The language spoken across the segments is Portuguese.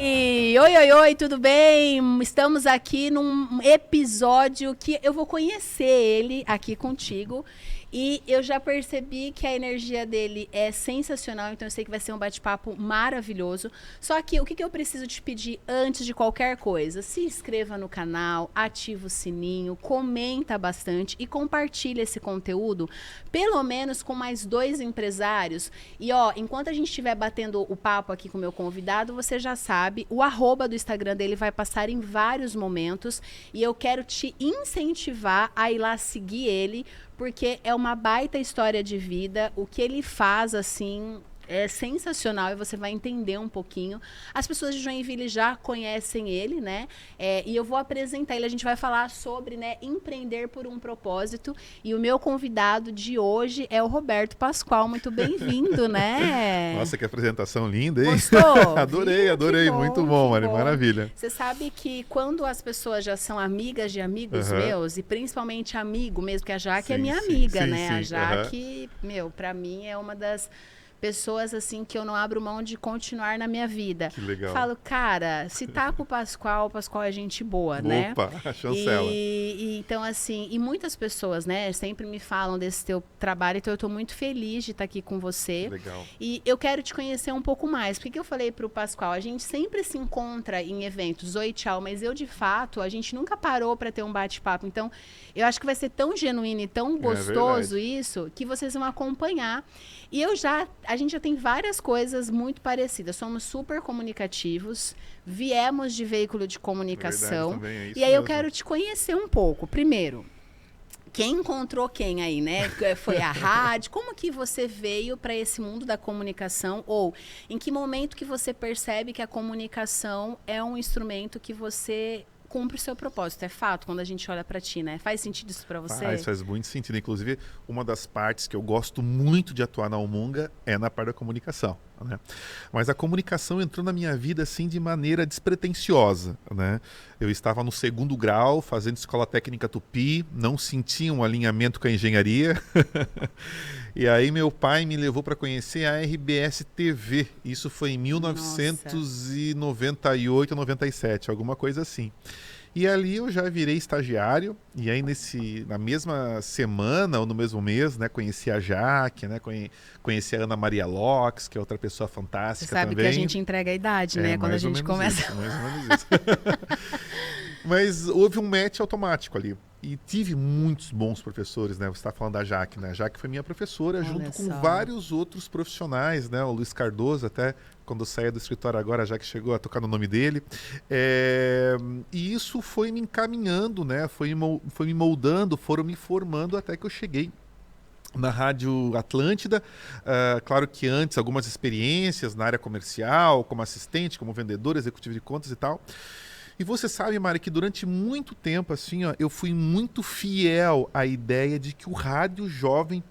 Oi, oi, oi, tudo bem? Estamos aqui num episódio que eu vou conhecer ele aqui contigo. E eu já percebi que a energia dele é sensacional, então eu sei que vai ser um bate-papo maravilhoso. Só que o que eu preciso te pedir antes de qualquer coisa? Se inscreva no canal, ativa o sininho, comenta bastante e compartilha esse conteúdo, pelo menos com mais 2 empresários. E ó, enquanto a gente estiver batendo o papo aqui com o meu convidado, você já sabe, o @ do Instagram dele vai passar em vários momentos e eu quero te incentivar a ir lá seguir ele, porque é uma baita história de vida. O que ele faz, assim, é sensacional e você vai entender um pouquinho. As pessoas de Joinville já conhecem ele, né? E eu vou apresentar ele. A gente vai falar sobre, né, empreender por um propósito. E o meu convidado de hoje é o Roberto Pascoal. Muito bem-vindo, né? Nossa, que apresentação linda, hein? Gostou? Adorei. Bom, muito bom, Mari. bom. Maravilha. Você sabe que quando as pessoas já são amigas de amigos meus, e principalmente amigo mesmo, porque a Jaque é minha amiga, né? A Jaque, meu, pra mim é uma das pessoas assim que eu não abro mão de continuar na minha vida. Que legal. Falo, cara, se tá com o Pascoal é gente boa, né? Opa, chancela. Então, assim, e muitas pessoas, né, sempre me falam desse teu trabalho, então eu tô muito feliz de estar aqui com você. Legal. E eu quero te conhecer um pouco mais. Por que eu falei pro Pascoal? A gente sempre se encontra em eventos, oi, tchau, mas eu, de fato, a gente nunca parou para ter um bate-papo. Então, eu acho que vai ser tão genuíno e tão gostoso isso, que vocês vão acompanhar. E a gente já tem várias coisas muito parecidas. Somos super comunicativos, viemos de veículo de comunicação. Também, é isso e aí mesmo. eu quero te conhecer um pouco. Primeiro, quem encontrou quem aí, né? Foi a rádio? Como que você veio para esse mundo da comunicação? Ou em que momento que você percebe que a comunicação é um instrumento que você cumpre o seu propósito? É fato quando a gente olha para ti, né? Faz sentido isso para você? Faz muito sentido. Inclusive, uma das partes que eu gosto muito de atuar na Umunga é na parte da comunicação, né? Mas a comunicação entrou na minha vida assim de maneira despretensiosa, né? Eu estava no 2º grau, fazendo Escola Técnica Tupi, não sentia um alinhamento com a engenharia. E aí meu pai me levou para conhecer a RBS TV. Isso foi em 1998, 97, alguma coisa assim. E ali eu já virei estagiário, e aí na mesma semana ou no mesmo mês, né, conheci a Jaque, né, conheci a Ana Maria Locks, que é outra pessoa fantástica também. Você sabe que a gente entrega a idade, né, quando a gente começa. Mais ou menos isso. Mas houve um match automático ali. E tive muitos bons professores, né? Você está falando da Jaque, né? A Jaque foi minha professora, junto com vários outros profissionais, né? O Luiz Cardoso, até quando eu saía do escritório agora, a Jaque chegou a tocar no nome dele. E isso foi me encaminhando, né? Foi me moldando, foram me formando até que eu cheguei na Rádio Atlântida. Claro que antes algumas experiências na área comercial, como assistente, como vendedor, executivo de contas e tal. E você sabe, Mari, que durante muito tempo, assim, ó, eu fui muito fiel à ideia de que o rádio jovem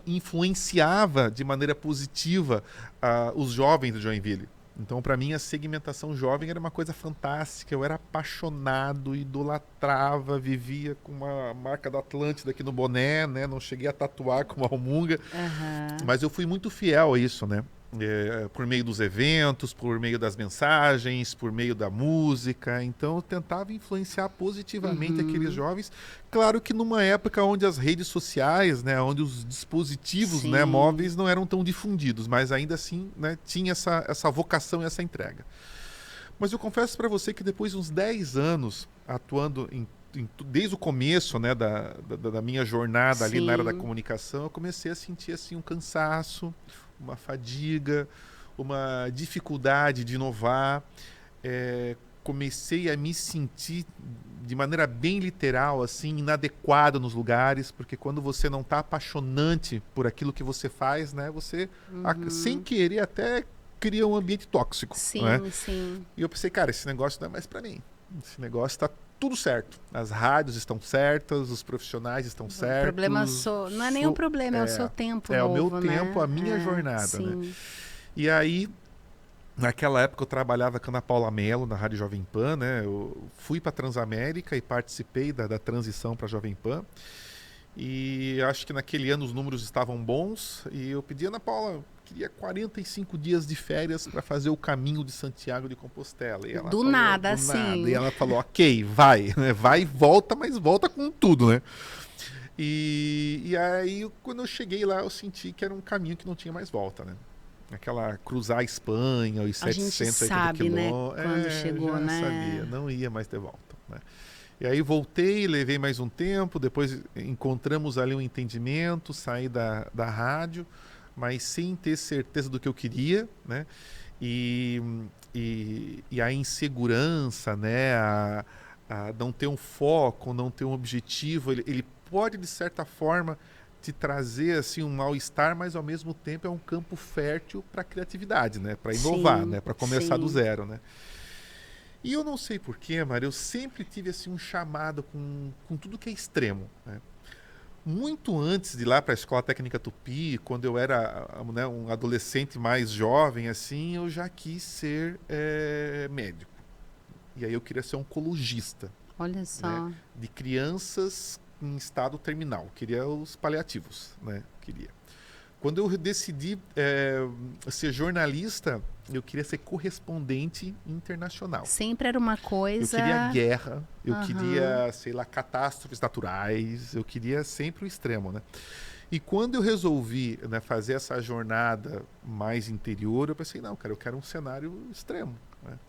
influenciava de maneira positiva os jovens de Joinville. Então, para mim, a segmentação jovem era uma coisa fantástica. Eu era apaixonado, idolatrava, vivia com uma marca da Atlântida aqui no boné, né? Não cheguei a tatuar como a Umunga, mas eu fui muito fiel a isso, né? Por meio dos eventos, por meio das mensagens, por meio da música. Então eu tentava influenciar positivamente aqueles jovens. Claro que numa época onde as redes sociais, né, onde os dispositivos, né, móveis não eram tão difundidos, mas ainda assim, né, tinha essa vocação e essa entrega. Mas eu confesso para você que depois de uns 10 anos atuando desde o começo, né, da minha jornada ali na área da comunicação, eu comecei a sentir assim, um cansaço, uma fadiga, uma dificuldade de inovar. Comecei a me sentir de maneira bem literal, assim, inadequado nos lugares, porque quando você não está apaixonante por aquilo que você faz, né, você, sem querer, até cria um ambiente tóxico. Sim, né? sim. E eu pensei, cara, esse negócio não é mais para mim. Esse negócio está tudo certo. As rádios estão certas, os profissionais estão certos. O problema não é nem o problema, é o seu tempo novo, o meu tempo, né? a minha jornada, sim. né? E aí, naquela época eu trabalhava com a Ana Paula Mello na Rádio Jovem Pan, né? Eu fui para a Transamérica e participei da transição para a Jovem Pan. E acho que naquele ano os números estavam bons e eu pedi, Ana Paula, queria 45 dias de férias para fazer o caminho de Santiago de Compostela. E ela Do falou, nada, do assim. nada. E ela falou, ok, vai, né? Vai e volta, mas volta com tudo, né? E aí, quando eu cheguei lá, eu senti que era um caminho que não tinha mais volta, né? Aquela cruzar a Espanha, os A gente 780 sabe, né, quilômetros. quando chegou, já né? sabia, não ia mais ter volta, né? E aí voltei, levei mais um tempo, depois encontramos ali um entendimento, saí da rádio, mas sem ter certeza do que eu queria, né? E a insegurança, né? A não ter um foco, não ter um objetivo, ele pode, de certa forma, te trazer assim um mal-estar, mas ao mesmo tempo é um campo fértil para criatividade, né? Para inovar, Sim, né? Para começar do sim. zero, né? E eu não sei porquê, Maria, eu sempre tive assim um chamado com tudo que é extremo, né? Muito antes de ir lá para a Escola Técnica Tupi, quando eu era, né, um adolescente mais jovem, assim, eu já quis ser médico. E aí eu queria ser oncologista, Olha né? só. De crianças em estado terminal. Queria os paliativos, né? Queria. Quando eu decidi ser jornalista, eu queria ser correspondente internacional. Sempre era uma Eu coisa. queria guerra, eu Aham. queria, sei lá, catástrofes naturais, eu queria sempre o extremo, né? E quando eu resolvi, né, fazer essa jornada mais interior, eu pensei, não, cara, eu quero um cenário extremo, né?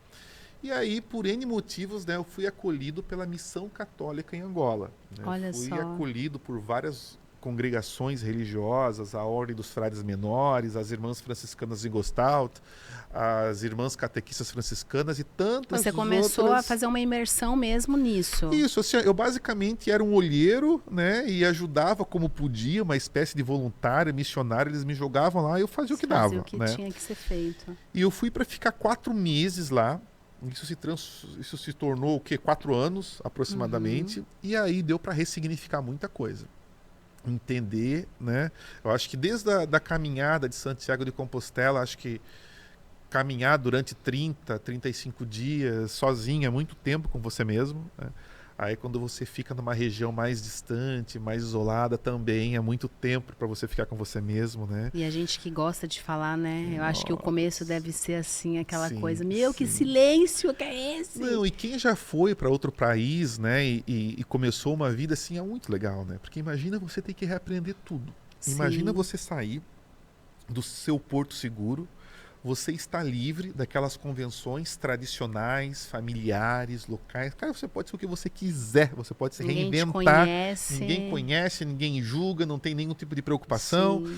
E aí, por N motivos, né, eu fui acolhido pela Missão Católica em Angola, né? Olha Fui só. acolhido por várias congregações religiosas, a Ordem dos Frades Menores, as Irmãs Franciscanas de Gostalt, as Irmãs Catequistas Franciscanas e tantas Você começou outras. a fazer uma imersão mesmo nisso. Isso, assim, eu basicamente era um olheiro, né, e ajudava como podia, uma espécie de voluntário, missionário, eles me jogavam lá e eu fazia o que Fazia dava, o que né? tinha que ser feito. E eu fui para ficar 4 meses lá. Isso se tornou o quê? 4 anos aproximadamente. E aí deu para ressignificar muita coisa. Entender, né? Eu acho que desde da caminhada de Santiago de Compostela, acho que caminhar durante 35 dias sozinho é muito tempo com você mesmo, né? Aí quando você fica numa região mais distante, mais isolada, também é muito tempo para você ficar com você mesmo, né? E a gente que gosta de falar, né? Eu acho que o começo deve ser assim, aquela Sim, coisa. Meu, que sim. silêncio que é esse? Não, e quem já foi para outro país, né, e começou uma vida assim, é muito legal, né? Porque imagina você ter que reaprender tudo. Imagina Sim. você sair do seu porto seguro, você está livre daquelas convenções tradicionais, familiares, locais. Cara, você pode ser o que você quiser, você pode se Ninguém te reinventar. conhece. Ninguém conhece, ninguém julga, não tem nenhum tipo de preocupação. Sim.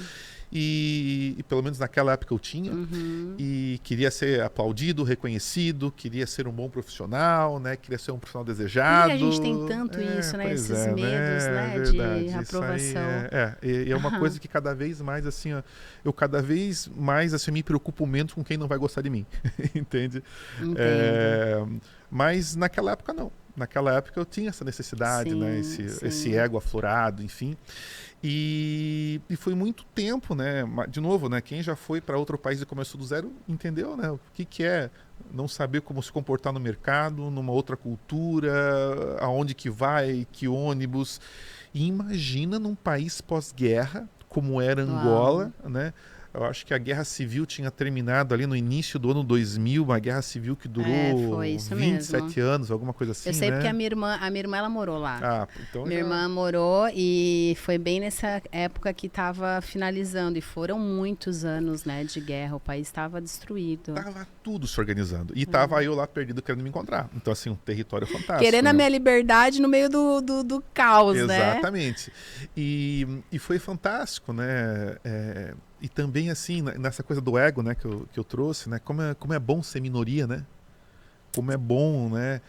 E pelo menos naquela época eu tinha. Uhum. E queria ser aplaudido, reconhecido, queria ser um bom profissional, né? Queria ser um profissional desejado. E a gente tem tanto isso, né? Pois Esses medos, né? Verdade. De Isso aí aprovação. e é uma Aham. coisa que cada vez mais, assim, ó, eu cada vez mais assim, me preocupo menos com quem não vai gostar de mim, entende? Entendo. Mas naquela época não. Naquela época eu tinha essa necessidade, né? Sim, Esse sim. ego aflorado, enfim. E foi muito tempo, né? De novo, né? Quem já foi para outro país e começou do zero entendeu, né? O que é não saber como se comportar no mercado, numa outra cultura, aonde que vai, que ônibus. E imagina num país pós-guerra, como era Angola, Uau. né? Eu acho que a Guerra Civil tinha terminado ali no início do ano 2000, uma Guerra Civil que durou Foi isso 27 mesmo. anos, alguma coisa assim, Eu sei né? porque a minha irmã ela morou lá. Ah, então Minha já... irmã morou e foi bem nessa época que estava finalizando. E foram muitos anos, né, de guerra. O país estava destruído. Tava tudo se organizando. E tava eu lá perdido querendo me encontrar. Então, assim, um território fantástico. Querendo né? a minha liberdade no meio do caos, né? Exatamente. E foi fantástico, né? E também, assim, nessa coisa do ego, né, que eu trouxe, né? Como é bom ser minoria, né? Como é bom, né?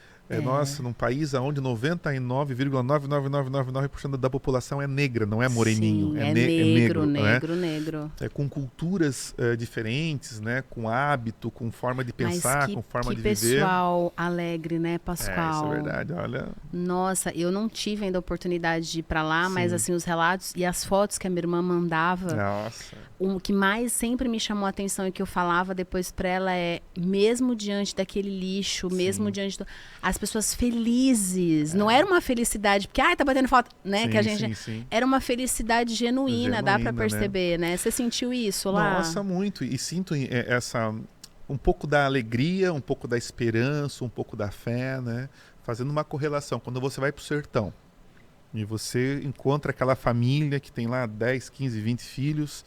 Nossa, num país onde 99,99999% da população é negra, não é moreninho, Sim, é negro, né? negro. Com culturas diferentes, né? Com hábito, com forma de pensar, Mas com forma que de viver. pessoal alegre, né, Pascoal? Isso é verdade, olha. Nossa, eu não tive ainda a oportunidade de ir pra lá, mas Sim. assim, os relatos e as fotos que a minha irmã mandava, Nossa. o que mais sempre me chamou a atenção e que eu falava depois pra ela é, mesmo diante daquele lixo, mesmo diante as pessoas felizes, não era uma felicidade, porque, tá batendo foto, né? Sim, que a gente sim. era uma felicidade genuína, dá pra perceber, né? Você sentiu isso lá? Nossa, muito. E sinto essa um pouco da alegria, um pouco da esperança, um pouco da fé, né? Fazendo uma correlação. Quando você vai pro sertão e você encontra aquela família que tem lá 10, 15, 20 filhos,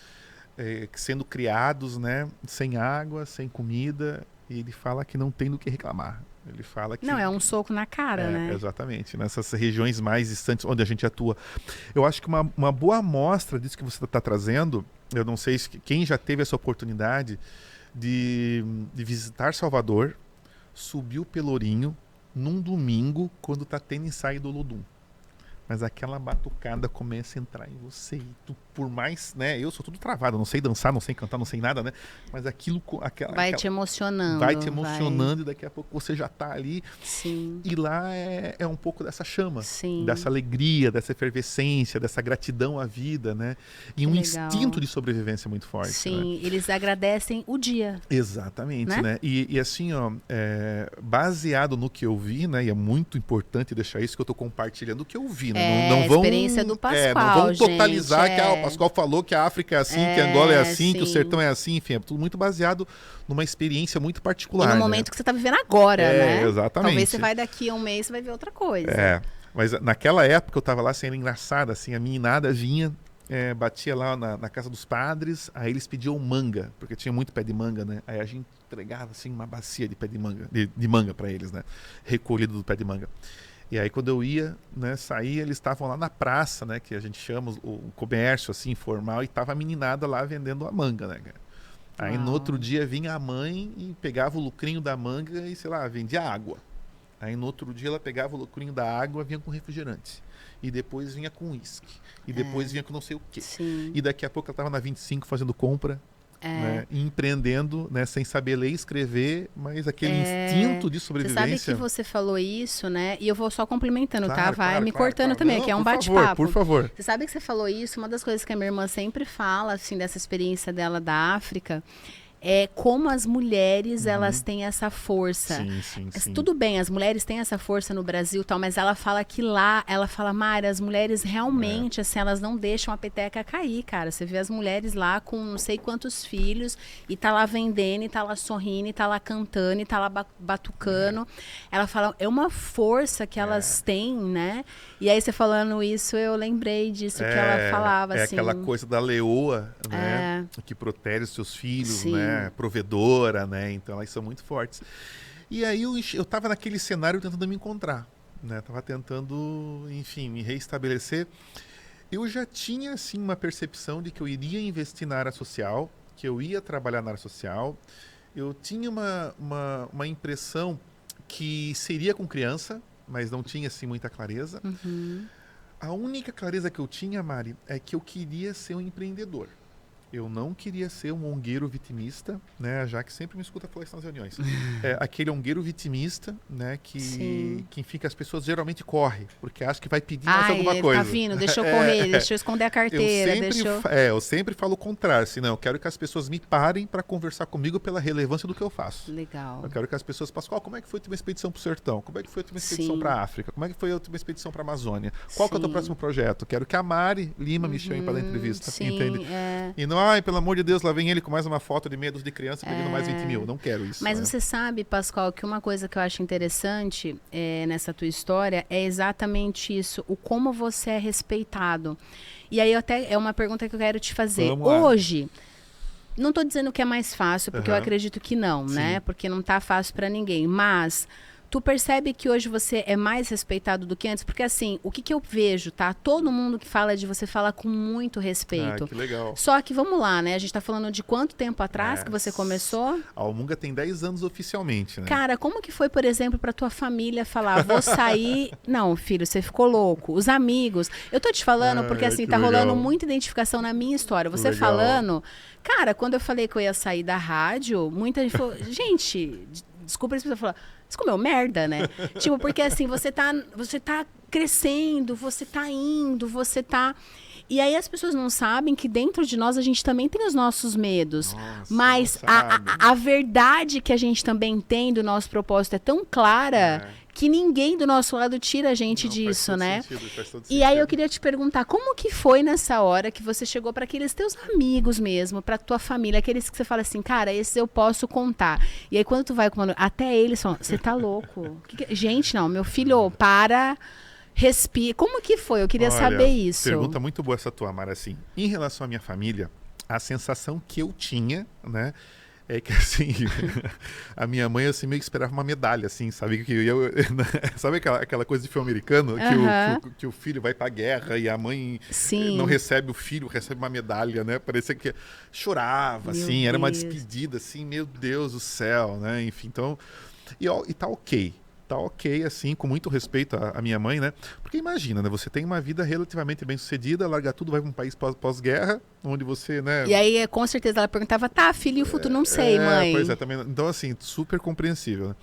sendo criados, né, sem água, sem comida, e ele fala que não tem do que reclamar. Ele fala que... Não, é um soco na cara, né? Exatamente. Nessas regiões mais distantes onde a gente atua. Eu acho que uma boa amostra disso que você está trazendo, eu não sei se quem já teve essa oportunidade de visitar Salvador, subir o Pelourinho num domingo, quando está tendo ensaio do Olodum. Mas aquela batucada começa a entrar em você. E tu, por mais, né? Eu sou tudo travado, não sei dançar, não sei cantar, não sei nada, né? Mas aquilo... Vai te emocionando. Vai te emocionando e daqui a pouco você já tá ali. Sim. E lá é um pouco dessa chama. Sim. Dessa alegria, dessa efervescência, dessa gratidão à vida, né? E um instinto de sobrevivência muito forte. Sim, né? Eles agradecem o dia. Exatamente, né? E assim, ó, baseado no que eu vi, né? E é muito importante deixar isso, que eu tô compartilhando o que eu vi, né? Não vão, experiência do Pascoal, não vão totalizar gente, que o Pascoal falou que a África é assim, que a Angola é assim, que o sertão é assim, enfim, é tudo muito baseado numa experiência muito particular. E no momento que você está vivendo agora, né? Exatamente. Talvez você vai daqui a um mês e vai ver outra coisa. Mas naquela época eu estava lá sendo engraçado, assim, a meninada vinha, batia lá na casa dos padres, aí eles pediam manga, porque tinha muito pé de manga, né? Aí a gente entregava, assim, uma bacia de pé de manga, de manga para eles, né? Recolhido do pé de manga. E aí quando eu ia, né, saía, eles estavam lá na praça, né, que a gente chama o comércio assim informal, e tava a meninada lá vendendo a manga, né, cara? Aí no outro dia vinha a mãe e pegava o lucrinho da manga e, sei lá, vendia água. Aí no outro dia ela pegava o lucrinho da água, vinha com refrigerante. E depois vinha com uísque. E depois vinha com não sei o quê. Sim. E daqui a pouco ela tava na 25 fazendo compra. Né, empreendendo, né, sem saber ler e escrever, mas aquele instinto de sobrevivência. Você sabe que você falou isso, né? E eu vou só complementando, claro, tá? Vai claro, me cortando claro. também, Não, que é um por bate-papo. Por favor. Você sabe que você falou isso, uma das coisas que a minha irmã sempre fala, assim, dessa experiência dela da África, é como as mulheres, elas têm essa força. Sim. Tudo bem, as mulheres têm essa força no Brasil, tal, mas ela fala que lá, ela fala, Mari, as mulheres realmente, assim, elas não deixam a peteca cair, cara. Você vê as mulheres lá com não sei quantos filhos, e tá lá vendendo, e tá lá sorrindo, e tá lá cantando, e tá lá batucando. Ela fala, é uma força que elas têm, né? E aí, você falando isso, eu lembrei disso que ela falava, assim. É aquela coisa da leoa, né? Que protege os seus filhos, né? Provedora, né? Então elas são muito fortes. E aí eu tava naquele cenário tentando me encontrar, né? Tava tentando, enfim, me reestabelecer. Eu já tinha, assim, uma percepção de que eu iria investir na área social, que eu ia trabalhar na área social. Eu tinha uma impressão que seria com criança, mas não tinha, assim, muita clareza. A única clareza que eu tinha, Mari, é que eu queria ser um empreendedor. Eu não queria ser um ongueiro vitimista, né? Já que sempre me escuta falar isso nas reuniões. Aquele ongueiro vitimista, né? Que enfim, que as pessoas geralmente correm, porque acham que vai pedir mais alguma coisa. Tá vindo, deixa eu correr, deixa eu esconder a carteira. Eu sempre falo o contrário, assim, não, eu quero que as pessoas me parem para conversar comigo pela relevância do que eu faço. Legal. Eu quero que as pessoas Pascoal, como é que foi a tua expedição pro sertão? Como é que foi a tua expedição para a África? Como é que foi a tua expedição para a Amazônia? Qual que é o teu próximo projeto? Quero que a Mari Lima me chame para dar entrevista, entende? E não, pelo amor de Deus, lá vem ele com mais uma foto de medos de criança pedindo mais 20 mil. Não quero isso. Mas você sabe, Pascoal, que uma coisa que eu acho interessante nessa tua história é exatamente isso, o como você é respeitado. E aí até é uma pergunta que eu quero te fazer. Hoje, não estou dizendo que é mais fácil, porque eu acredito que não, né? Porque não está fácil para ninguém. Mas tu percebe que hoje você é mais respeitado do que antes? Porque assim, o que eu vejo, tá? Todo mundo que fala de você fala com muito respeito. Que legal. Só que vamos lá, né? A gente tá falando de quanto tempo atrás que você começou? A Almunga tem 10 anos oficialmente, né? Cara, como que foi, por exemplo, pra tua família falar, vou sair... Não, filho, você ficou louco. Os amigos... Eu tô te falando porque assim, tá rolando muita identificação na minha história. Você falando... Cara, quando eu falei que eu ia sair da rádio, muita gente falou, gente... desculpa as pessoas falam, você comeu merda, né? Tipo, porque assim, você tá crescendo, você tá indo, você tá... E aí as pessoas não sabem que dentro de nós a gente também tem os nossos medos. Nossa, mas a verdade que a gente também tem do nosso propósito é tão clara que ninguém do nosso lado tira a gente disso, né? Faz todo E aí sentido. eu queria te perguntar, como que foi nessa hora que você chegou para aqueles teus amigos mesmo, para tua família, aqueles que você fala assim, cara, esses eu posso contar. E aí quando tu vai com uma... Até eles falam, você tá louco? Gente, não, meu filho, para... Respira. Como que foi? Eu queria saber isso. Pergunta muito boa essa tua, Mara. Assim, em relação à minha família, a sensação que eu tinha, né, é que assim, a minha mãe assim meio que esperava uma medalha, assim, sabe que sabe aquela coisa de filme americano que o filho vai pra guerra e a mãe não recebe o filho, recebe uma medalha, né? Parecia que chorava, assim, era uma despedida, assim, meu Deus do céu, né? Enfim, então e tá ok. Tá ok, assim, com muito respeito à minha mãe, né? Porque imagina, né? Você tem uma vida relativamente bem sucedida, larga tudo, vai para um país pós-guerra, onde você, né? E aí, com certeza, ela perguntava, tá, filho, e o futuro? Não sei, mãe. Pois é, também. Então, assim, super compreensível, né?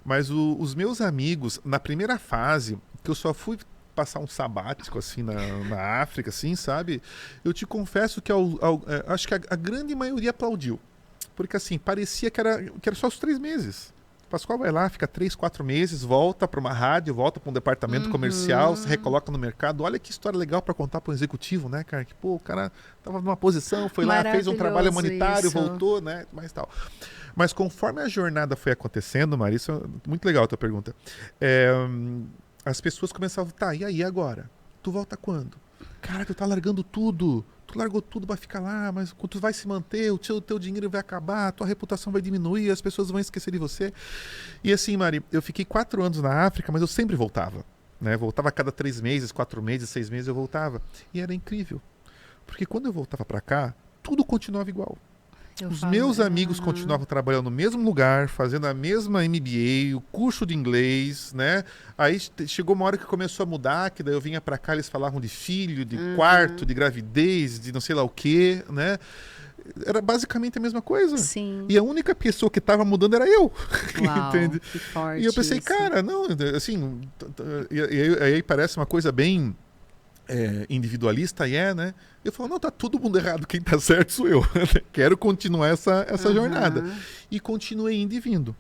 Mas os meus amigos, na primeira fase, que eu só fui passar um sabático, assim, na África, assim, sabe? Eu te confesso que acho que a grande maioria aplaudiu. Porque, assim, parecia que era só os 3 meses. Pascoal vai lá, fica 3, 4 meses, volta para uma rádio, volta para um departamento comercial, se recoloca no mercado. Olha que história legal para contar para um executivo, né, cara? Que, pô, o cara tava numa posição, foi lá, fez um trabalho humanitário, voltou, né, mais tal. Mas conforme a jornada foi acontecendo, Mari, isso é muito legal a tua pergunta, as pessoas começavam, tá, e aí agora? Tu volta quando? Cara, tu tá largando tudo. Tu largou tudo pra ficar lá, mas tu vai se manter, o teu dinheiro vai acabar, a tua reputação vai diminuir, as pessoas vão esquecer de você. E assim, Mari, eu fiquei 4 anos na África, mas eu sempre voltava. Né? Voltava a cada 3 meses, 4 meses, 6 meses eu voltava. E era incrível. Porque quando eu voltava pra cá, tudo continuava igual. Os meus amigos continuavam trabalhando no mesmo lugar, fazendo a mesma MBA, o curso de inglês, né? Aí chegou uma hora que começou a mudar, que daí eu vinha pra cá, eles falavam de filho, de quarto, de gravidez, de não sei lá o quê, né? Era basicamente a mesma coisa. Sim. E a única pessoa que estava mudando era eu. Uau, entende? Que forte e eu pensei, isso. Cara, não, assim... E aí parece uma coisa bem... individualista né? Eu falo, não, tá todo mundo errado, quem tá certo sou eu. Quero continuar essa jornada. E continuei indo e vindo.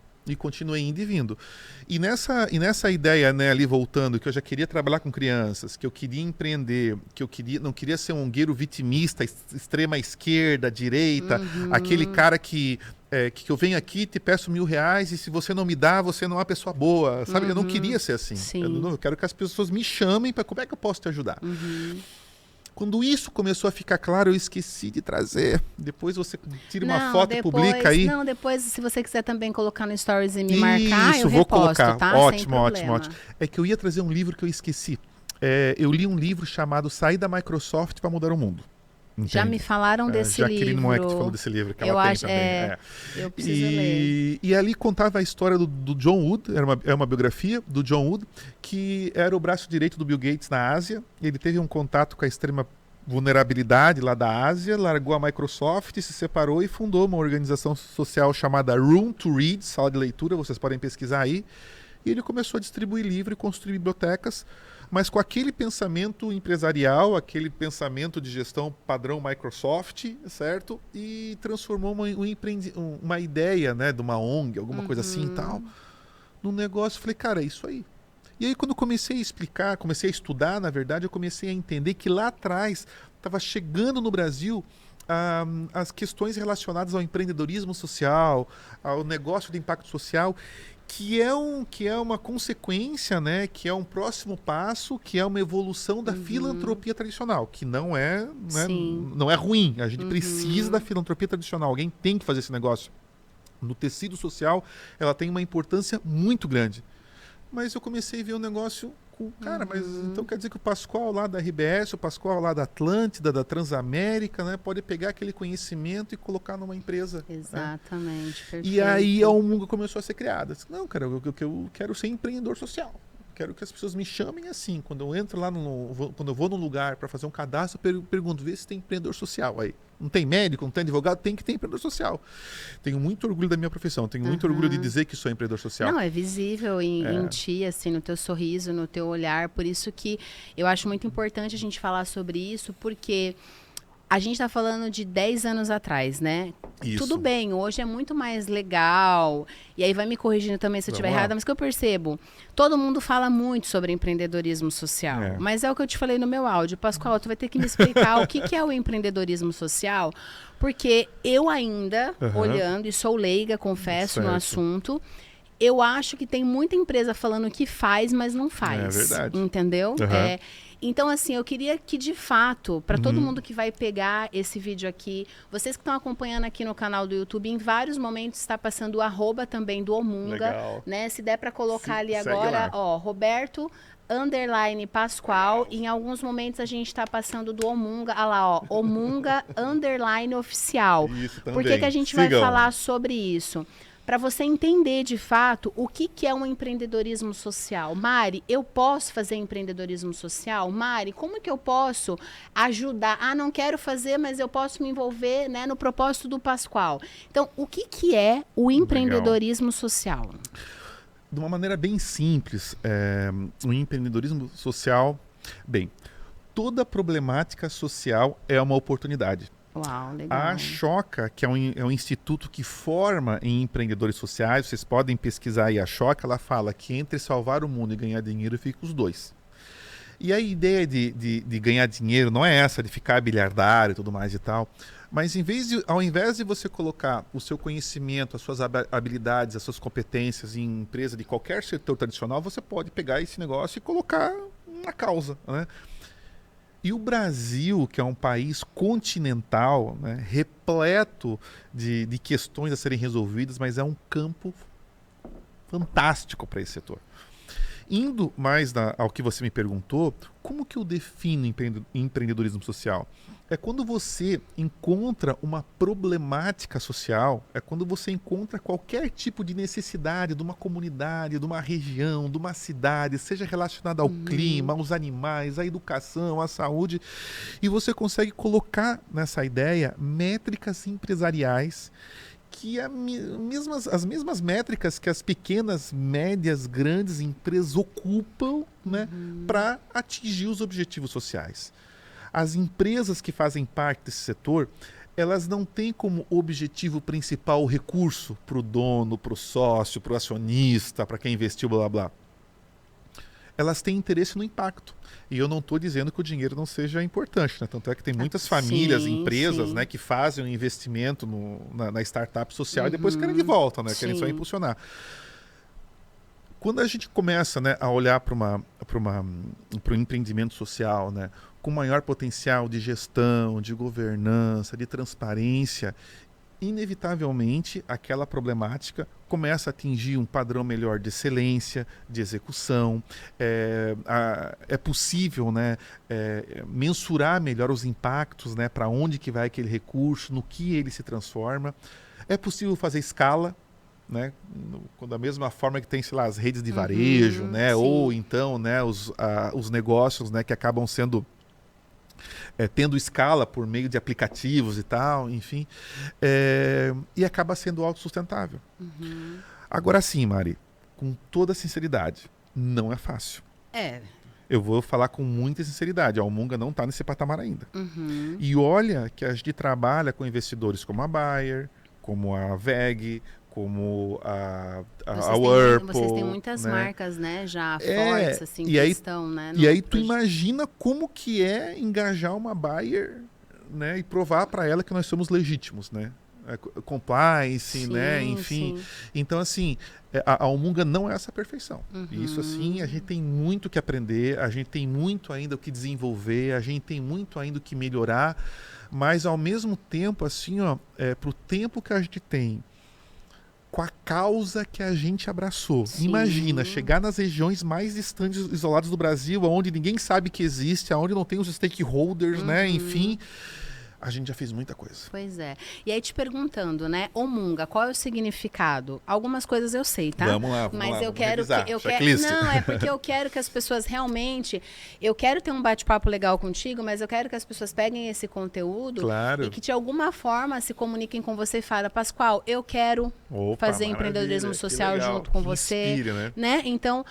E nessa ideia, né, ali voltando, que eu já queria trabalhar com crianças, que eu queria empreender, que não queria ser um guerreiro vitimista, extrema esquerda, direita, aquele cara que eu venho aqui, te peço R$1.000 e se você não me dá, você não é uma pessoa boa, sabe? Eu não queria ser assim. Eu quero que as pessoas me chamem para como é que eu posso te ajudar. Quando isso começou a ficar claro, eu esqueci de trazer. Depois você tira uma foto e publica aí. Não, depois, se você quiser também colocar no Stories e me marcar, eu vou reposto, colocar. Tá? Ótimo. É que eu ia trazer um livro que eu esqueci. Eu li um livro chamado Sair da Microsoft para Mudar o Mundo. Entende? Já me falaram desse livro. Jaqueline Moeck falou desse livro, que ela tem também. Eu preciso ler. E ali contava a história do John Wood, era uma biografia do John Wood, que era o braço direito do Bill Gates na Ásia. Ele teve um contato com a extrema vulnerabilidade lá da Ásia, largou a Microsoft, se separou e fundou uma organização social chamada Room to Read, sala de leitura, vocês podem pesquisar aí. E ele começou a distribuir livro e construir bibliotecas, mas com aquele pensamento empresarial, aquele pensamento de gestão padrão Microsoft, certo? E transformou uma ideia, né, de uma ONG, alguma coisa assim e tal, num negócio. Falei, cara, é isso aí. E aí quando eu comecei a explicar, comecei a estudar, na verdade, eu comecei a entender que lá atrás estava chegando no Brasil as questões relacionadas ao empreendedorismo social, ao negócio de impacto social, que é uma consequência, né, que é um próximo passo, que é uma evolução da filantropia tradicional, que não é ruim. A gente precisa da filantropia tradicional. Alguém tem que fazer esse negócio. No tecido social, ela tem uma importância muito grande. Mas eu comecei a ver um negócio com... Cara, mas então quer dizer que o Pascoal lá da RBS, o Pascoal lá da Atlântida, da Transamérica, né, pode pegar aquele conhecimento e colocar numa empresa. Exatamente, né? E aí a Umunga começou a ser criada. Não, cara, eu quero ser empreendedor social. quero que as pessoas me chamem assim. Quando eu entro lá, quando eu vou num lugar para fazer um cadastro, eu pergunto, vê se tem empreendedor social aí. Não tem médico, não tem advogado, tem que ter empreendedor social. Tenho muito orgulho da minha profissão, tenho muito orgulho de dizer que sou empreendedor social. Não, é visível em ti, assim, no teu sorriso, no teu olhar. Por isso que eu acho muito importante a gente falar sobre isso, porque a gente está falando de 10 anos atrás, né? Isso. Tudo bem, hoje é muito mais legal. E aí vai me corrigindo também se eu estiver errada, mas que eu percebo, todo mundo fala muito sobre empreendedorismo social. Mas é o que eu te falei no meu áudio. Pascoal, tu vai ter que me explicar o que é o empreendedorismo social, porque eu ainda, olhando, e sou leiga, confesso, no assunto, eu acho que tem muita empresa falando que faz, mas não faz. É verdade. Entendeu? Então, assim, eu queria que, de fato, para todo mundo que vai pegar esse vídeo aqui, vocês que estão acompanhando aqui no canal do YouTube, em vários momentos está passando o @, também do Omunga. Legal. Né? Se der para colocar ali agora, ó, Roberto _Pascoal. E em alguns momentos a gente está passando do Omunga, olha lá, ó, Omunga _oficial. Isso também. Por que a gente vai falar sobre isso? Para você entender de fato o que é um empreendedorismo social. Mari, eu posso fazer empreendedorismo social? Mari, como que eu posso ajudar? Ah, não quero fazer, mas eu posso me envolver, né, no propósito do Pascoal. Então, o que é o empreendedorismo social? De uma maneira bem simples, o empreendedorismo social, bem, toda problemática social é uma oportunidade. Uau, legal. A Choca, que é um instituto que forma em empreendedores sociais, vocês podem pesquisar aí a Choca, ela fala que entre salvar o mundo e ganhar dinheiro fica os dois. E a ideia de ganhar dinheiro não é essa, de ficar bilhardário e tudo mais e tal, mas ao invés de você colocar o seu conhecimento, as suas habilidades, as suas competências em empresa de qualquer setor tradicional, você pode pegar esse negócio e colocar na causa, né? E o Brasil, que é um país continental, né, repleto de questões a serem resolvidas, mas é um campo fantástico para esse setor. Indo mais ao que você me perguntou, como que eu defino empreendedorismo social? É quando você encontra uma problemática social, é quando você encontra qualquer tipo de necessidade de uma comunidade, de uma região, de uma cidade, seja relacionada ao clima, aos animais, à educação, à saúde, e você consegue colocar nessa ideia métricas empresariais que as mesmas métricas que as pequenas, médias, grandes empresas ocupam, né, para atingir os objetivos sociais. As empresas que fazem parte desse setor, elas não têm como objetivo principal o recurso para o dono, para o sócio, para o acionista, para quem investiu, blá, blá, blá. Elas têm interesse no impacto. E eu não estou dizendo que o dinheiro não seja importante, né? Tanto é que tem muitas famílias, empresas, né, que fazem um investimento na startup social e depois querem de volta, né? Querem só impulsionar. Quando a gente começa, né, a olhar para o empreendimento social, né, com maior potencial de gestão, de governança, de transparência, inevitavelmente aquela problemática começa a atingir um padrão melhor de excelência, de execução. É possível, né, mensurar melhor os impactos, né, para onde que vai aquele recurso, no que ele se transforma. É possível fazer escala, né, da mesma forma que tem, sei lá, as redes de varejo, né, ou então, né, os negócios, né, que acabam sendo tendo escala por meio de aplicativos e tal, enfim, e acaba sendo autossustentável. Agora sim, Mari, com toda sinceridade, não é fácil. Eu vou falar com muita sinceridade, a Omunga não está nesse patamar ainda. E olha que a gente trabalha com investidores como a Bayer, como a VEG, como a Whirlpool. Vocês têm muitas, né, marcas, né, já fortes, assim, que estão, né? E aí tu imagina como que é engajar uma Bayer, né, e provar para ela que nós somos legítimos, né? Compliance, né, enfim. Sim. Então, assim, a Omunga não é essa perfeição. Isso, assim, a gente tem muito que aprender, a gente tem muito ainda o que desenvolver, a gente tem muito ainda o que melhorar, mas ao mesmo tempo, assim, ó, pro tempo que a gente tem, com a causa que a gente abraçou. Sim. Imagina, chegar nas regiões mais distantes, isoladas do Brasil, onde ninguém sabe que existe, onde não tem os stakeholders, né? Enfim, a gente já fez muita coisa. Pois é. E aí te perguntando, né, Omunga, qual é o significado? Algumas coisas eu sei, tá? Vamos lá, mas eu vamos quero revisar. que Checklist. não, é porque eu quero que as pessoas realmente, eu quero ter um bate-papo legal contigo, mas eu quero que as pessoas peguem esse conteúdo Claro. e que de alguma forma se comuniquem com você e falem, Pascoal, eu quero fazer empreendedorismo social junto com você, inspire, né? Então,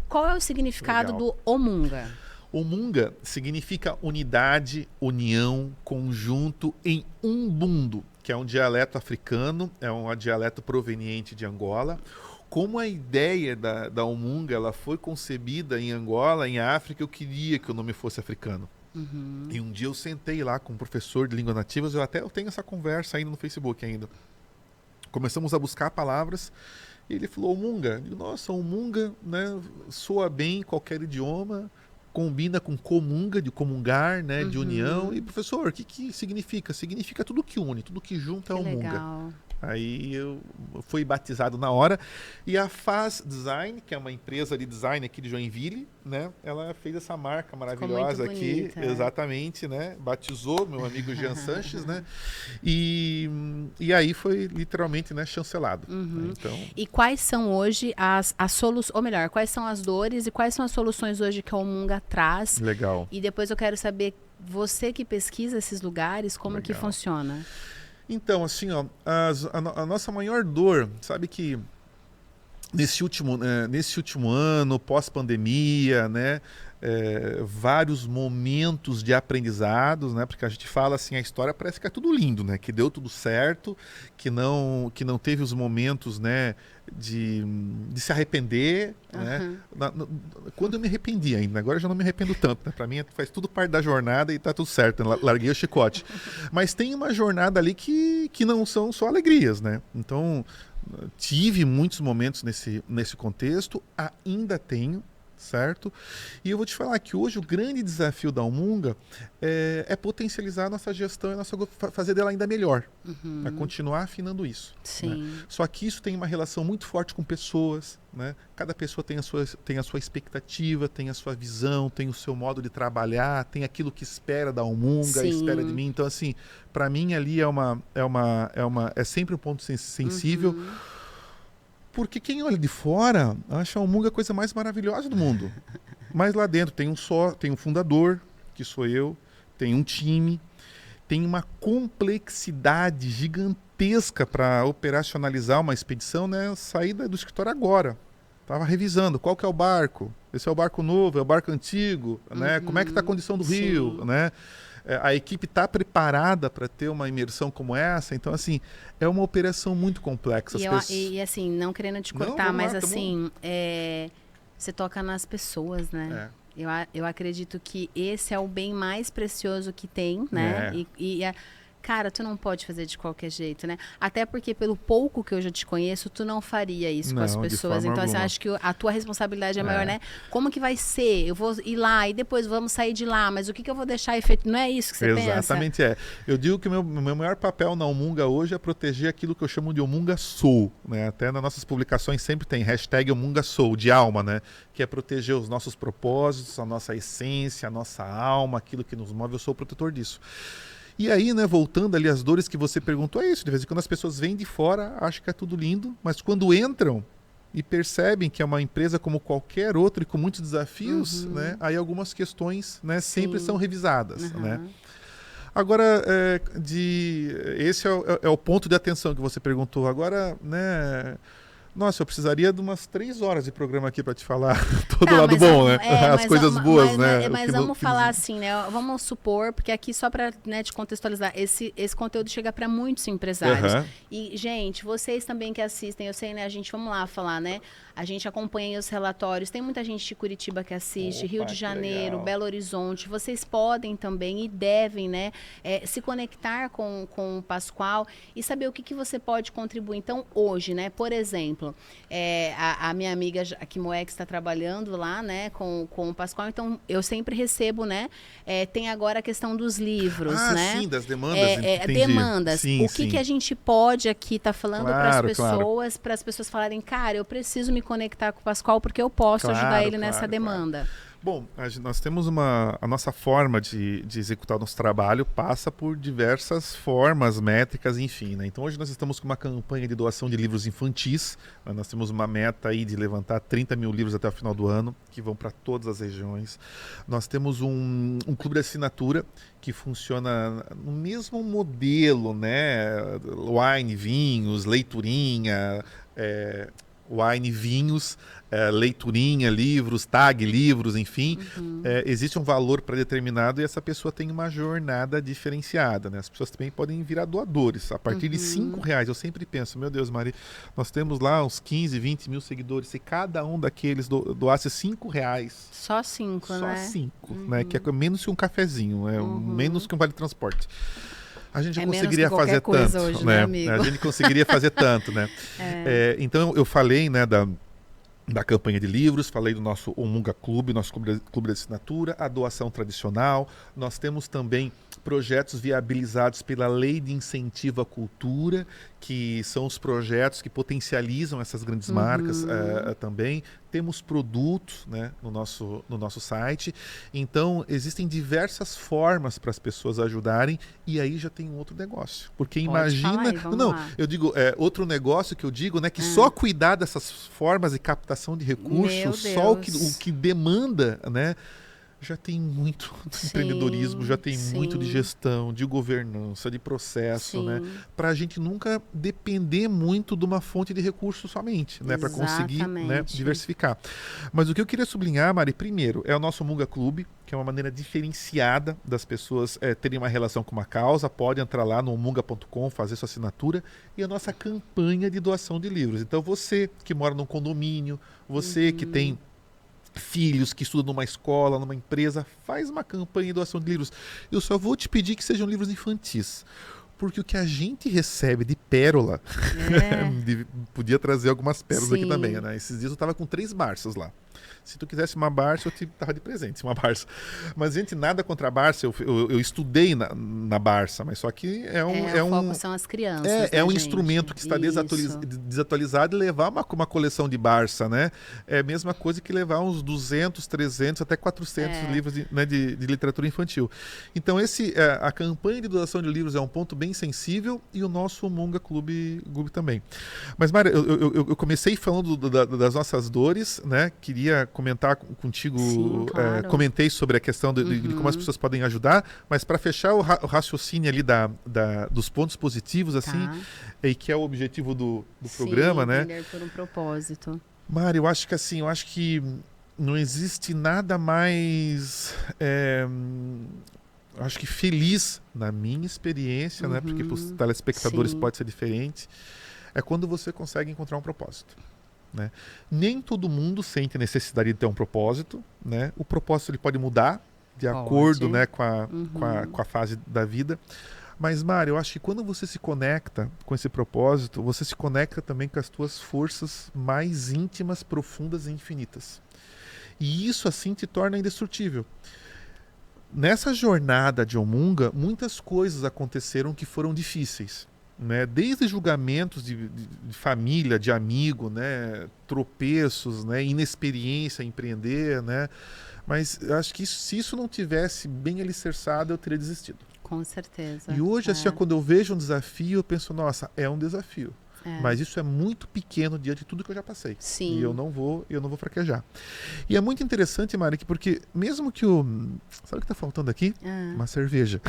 qual é o significado do Omunga? Omunga significa unidade, união, conjunto em Umbundo, que é um dialeto africano, é um dialeto proveniente de Angola. Como a ideia da Omunga ela foi concebida em Angola, em África, eu queria que o nome fosse africano. Uhum. E um dia eu sentei lá com um professor de línguas nativas, eu tenho essa conversa ainda no Facebook ainda. Começamos a buscar palavras e ele falou Omunga. Eu digo, nossa, Omunga, né, soa bem em qualquer idioma, combina com comunga, de comungar, né, de união. E professor, o que significa? Significa tudo que une, tudo que junta é Omunga. Legal. Aí eu fui batizado na hora. E a Faz Design, que é uma empresa de design aqui de Joinville, né? Ela fez essa marca maravilhosa aqui. Bonita, exatamente, né? Batizou meu amigo Jean Sanches, né? E aí foi literalmente, né, chancelado. Então... E quais são hoje as soluções, ou melhor, quais são as dores e quais são as soluções hoje que a Omunga traz? Legal. E depois eu quero saber, você que pesquisa esses lugares, como que funciona? Então, assim, ó, a nossa maior dor, sabe que nesse último ano, pós-pandemia, né, vários momentos de aprendizados, né, porque a gente fala assim, a história parece que é tudo lindo, né, que deu tudo certo, que não teve os momentos, né, de se arrepender, né? Quando eu me arrependi ainda, agora eu já não me arrependo tanto, né? Para mim faz tudo parte da jornada e tá tudo certo, né? Larguei o chicote. Mas tem uma jornada ali que não são só alegrias, né? Então, tive muitos momentos nesse contexto, ainda tenho, certo? E eu vou te falar que hoje o grande desafio da Omunga é potencializar a nossa gestão e fazer dela ainda melhor. É continuar afinando isso. Sim. Né? Só que isso tem uma relação muito forte com pessoas, né? Cada pessoa tem a sua expectativa, tem a sua visão, tem o seu modo de trabalhar, tem aquilo que espera da Omunga, espera de mim. Então, assim, para mim ali é sempre um ponto sensível. Porque quem olha de fora acha a Omunga a coisa mais maravilhosa do mundo. Mas lá dentro tem um fundador, que sou eu, tem um time, tem uma complexidade gigantesca para operacionalizar uma expedição, né? Saída do escritório agora. Estava revisando qual que é o barco. Esse é o barco novo, é o barco antigo, né? Como é que está a condição do rio, né? A equipe está preparada para ter uma imersão como essa, então assim, é uma operação muito complexa. E assim, não querendo te cortar, mas assim, você toca nas pessoas, né? Eu acredito que esse é o bem mais precioso que tem, né? Cara, tu não pode fazer de qualquer jeito, né? Até porque pelo pouco que eu já te conheço, tu não faria isso com as pessoas. Então, assim, acho que a tua responsabilidade é maior, né? Como que vai ser? Eu vou ir lá e depois vamos sair de lá, mas o que eu vou deixar efeito? Não é isso que você pensa? Exatamente, Eu digo que o meu maior papel na Omunga hoje é proteger aquilo que eu chamo de Omunga Soul, né? Até nas nossas publicações sempre tem hashtag Omunga Soul, de alma, né? Que é proteger os nossos propósitos, a nossa essência, a nossa alma, aquilo que nos move. Eu sou o protetor disso. E aí, né, voltando ali às dores que você perguntou, é isso, de vez em quando as pessoas vêm de fora, acham que é tudo lindo, mas quando entram e percebem que é uma empresa como qualquer outra e com muitos desafios, né, aí algumas questões, né, sempre são revisadas, né. Agora, esse é o ponto de atenção que você perguntou. Agora, né... Nossa, eu precisaria de umas 3 horas de programa aqui para te falar todo o lado bom, né? As coisas boas, né? Mas vamos falar assim, né? Vamos supor, porque aqui só para, né, te contextualizar, esse conteúdo chega para muitos empresários. E, gente, vocês também que assistem, eu sei, né? Vamos lá falar, né? A gente acompanha os relatórios, tem muita gente de Curitiba que assiste, Rio de Janeiro, Belo Horizonte. Vocês podem também e devem, né? Se conectar com o Pascoal e saber o que você pode contribuir. Então, hoje, né? Por exemplo, a minha amiga aqui, Moex, está trabalhando lá, né, com o Pascoal, então eu sempre recebo, né, tem agora a questão dos livros, né? Sim, das demandas, demandas. Sim, o que a gente pode aqui estar falando para as pessoas falarem, cara, eu preciso me conectar com o Pascoal porque eu posso ajudar ele nessa demanda. Bom, nós temos a nossa forma de executar o nosso trabalho passa por diversas formas, métricas, enfim, né? Então hoje nós estamos com uma campanha de doação de livros infantis, né? Nós temos uma meta aí de levantar 30 mil livros até o final do ano, que vão para todas as regiões. Nós temos um clube de assinatura que funciona no mesmo modelo, né? Wine, vinhos, leiturinha, wine, vinhos, leiturinha, livros, tag, livros, enfim. Existe um valor pré-determinado e essa pessoa tem uma jornada diferenciada, né? As pessoas também podem virar doadores. A partir de R$5, eu sempre penso, meu Deus, Mari, nós temos lá uns 15, 20 mil seguidores. Se cada um daqueles doasse R$5... Só 5, né? Só 5, né? Que é menos que um cafezinho, menos que um vale-transporte. A gente já conseguiria fazer tanto, hoje, né? Amigo? A gente conseguiria fazer tanto, né? Então eu falei, né, da campanha de livros, falei do nosso Umunga Clube, nosso clube de assinatura, a doação tradicional. Nós temos também projetos viabilizados pela Lei de Incentivo à Cultura, que são os projetos que potencializam essas grandes marcas também. Temos produtos, né, no nosso site. Então, existem diversas formas para as pessoas ajudarem e aí já tem um outro negócio. Porque imagina... eu digo, outro negócio que eu digo, né, que só cuidar dessas formas de captação de recursos, só o que demanda, né, já tem muito de empreendedorismo, já tem muito de gestão, de governança, de processo, né? Para a gente nunca depender muito de uma fonte de recursos somente, né? Para conseguir, né, diversificar. Mas o que eu queria sublinhar, Mari, primeiro, é o nosso Umunga Clube, que é uma maneira diferenciada das pessoas terem uma relação com uma causa. Pode entrar lá no umunga.com, fazer sua assinatura, e a nossa campanha de doação de livros. Então você que mora num condomínio, você que tem filhos que estudam numa escola, numa empresa, faz uma campanha de doação de livros. Eu só vou te pedir que sejam livros infantis. Porque o que a gente recebe de pérola... podia trazer algumas pérolas aqui também, né? Esses dias eu estava com 3 Barças lá. Se tu quisesse uma Barça, eu te dava de presente uma Barça. Mas, gente, nada contra a Barça. Eu estudei na Barça, mas só que o foco são as crianças, um instrumento que está desatualizado, e levar uma coleção de Barça, né? É a mesma coisa que levar uns 200, 300, até 400 livros de literatura infantil. Então, a campanha de doação de livros é um ponto bem sensível e o nosso Umunga Clube também. Mas, Mara, eu comecei falando das nossas dores, né? Queria comentar contigo, claro. Comentei sobre a questão de como as pessoas podem ajudar, mas para fechar o raciocínio ali dos pontos positivos, assim, e que é o objetivo do programa, né? Vender por um propósito. Mari, eu acho que não existe nada mais acho que feliz na minha experiência, né? Porque para os telespectadores pode ser diferente, é quando você consegue encontrar um propósito. Né? Nem todo mundo sente a necessidade de ter um propósito, né? O propósito ele pode mudar de acordo, né, com a fase da vida. Mas, Mari, eu acho que quando você se conecta com esse propósito, você se conecta também com as tuas forças mais íntimas, profundas e infinitas. E isso, assim, te torna indestrutível. Nessa jornada de Umunga, muitas coisas aconteceram que foram difíceis. Né? Desde julgamentos de família, de amigo, né? Tropeços, né? Inexperiência em empreender, né? Mas eu acho que se isso não tivesse bem alicerçado, eu teria desistido. Com certeza. E hoje, assim, quando eu vejo um desafio, eu penso, nossa, é um desafio. Mas isso é muito pequeno diante de tudo que eu já passei. Sim. E eu não vou fraquejar. E é muito interessante, Mari, porque mesmo que sabe o que está faltando aqui? Uma cerveja.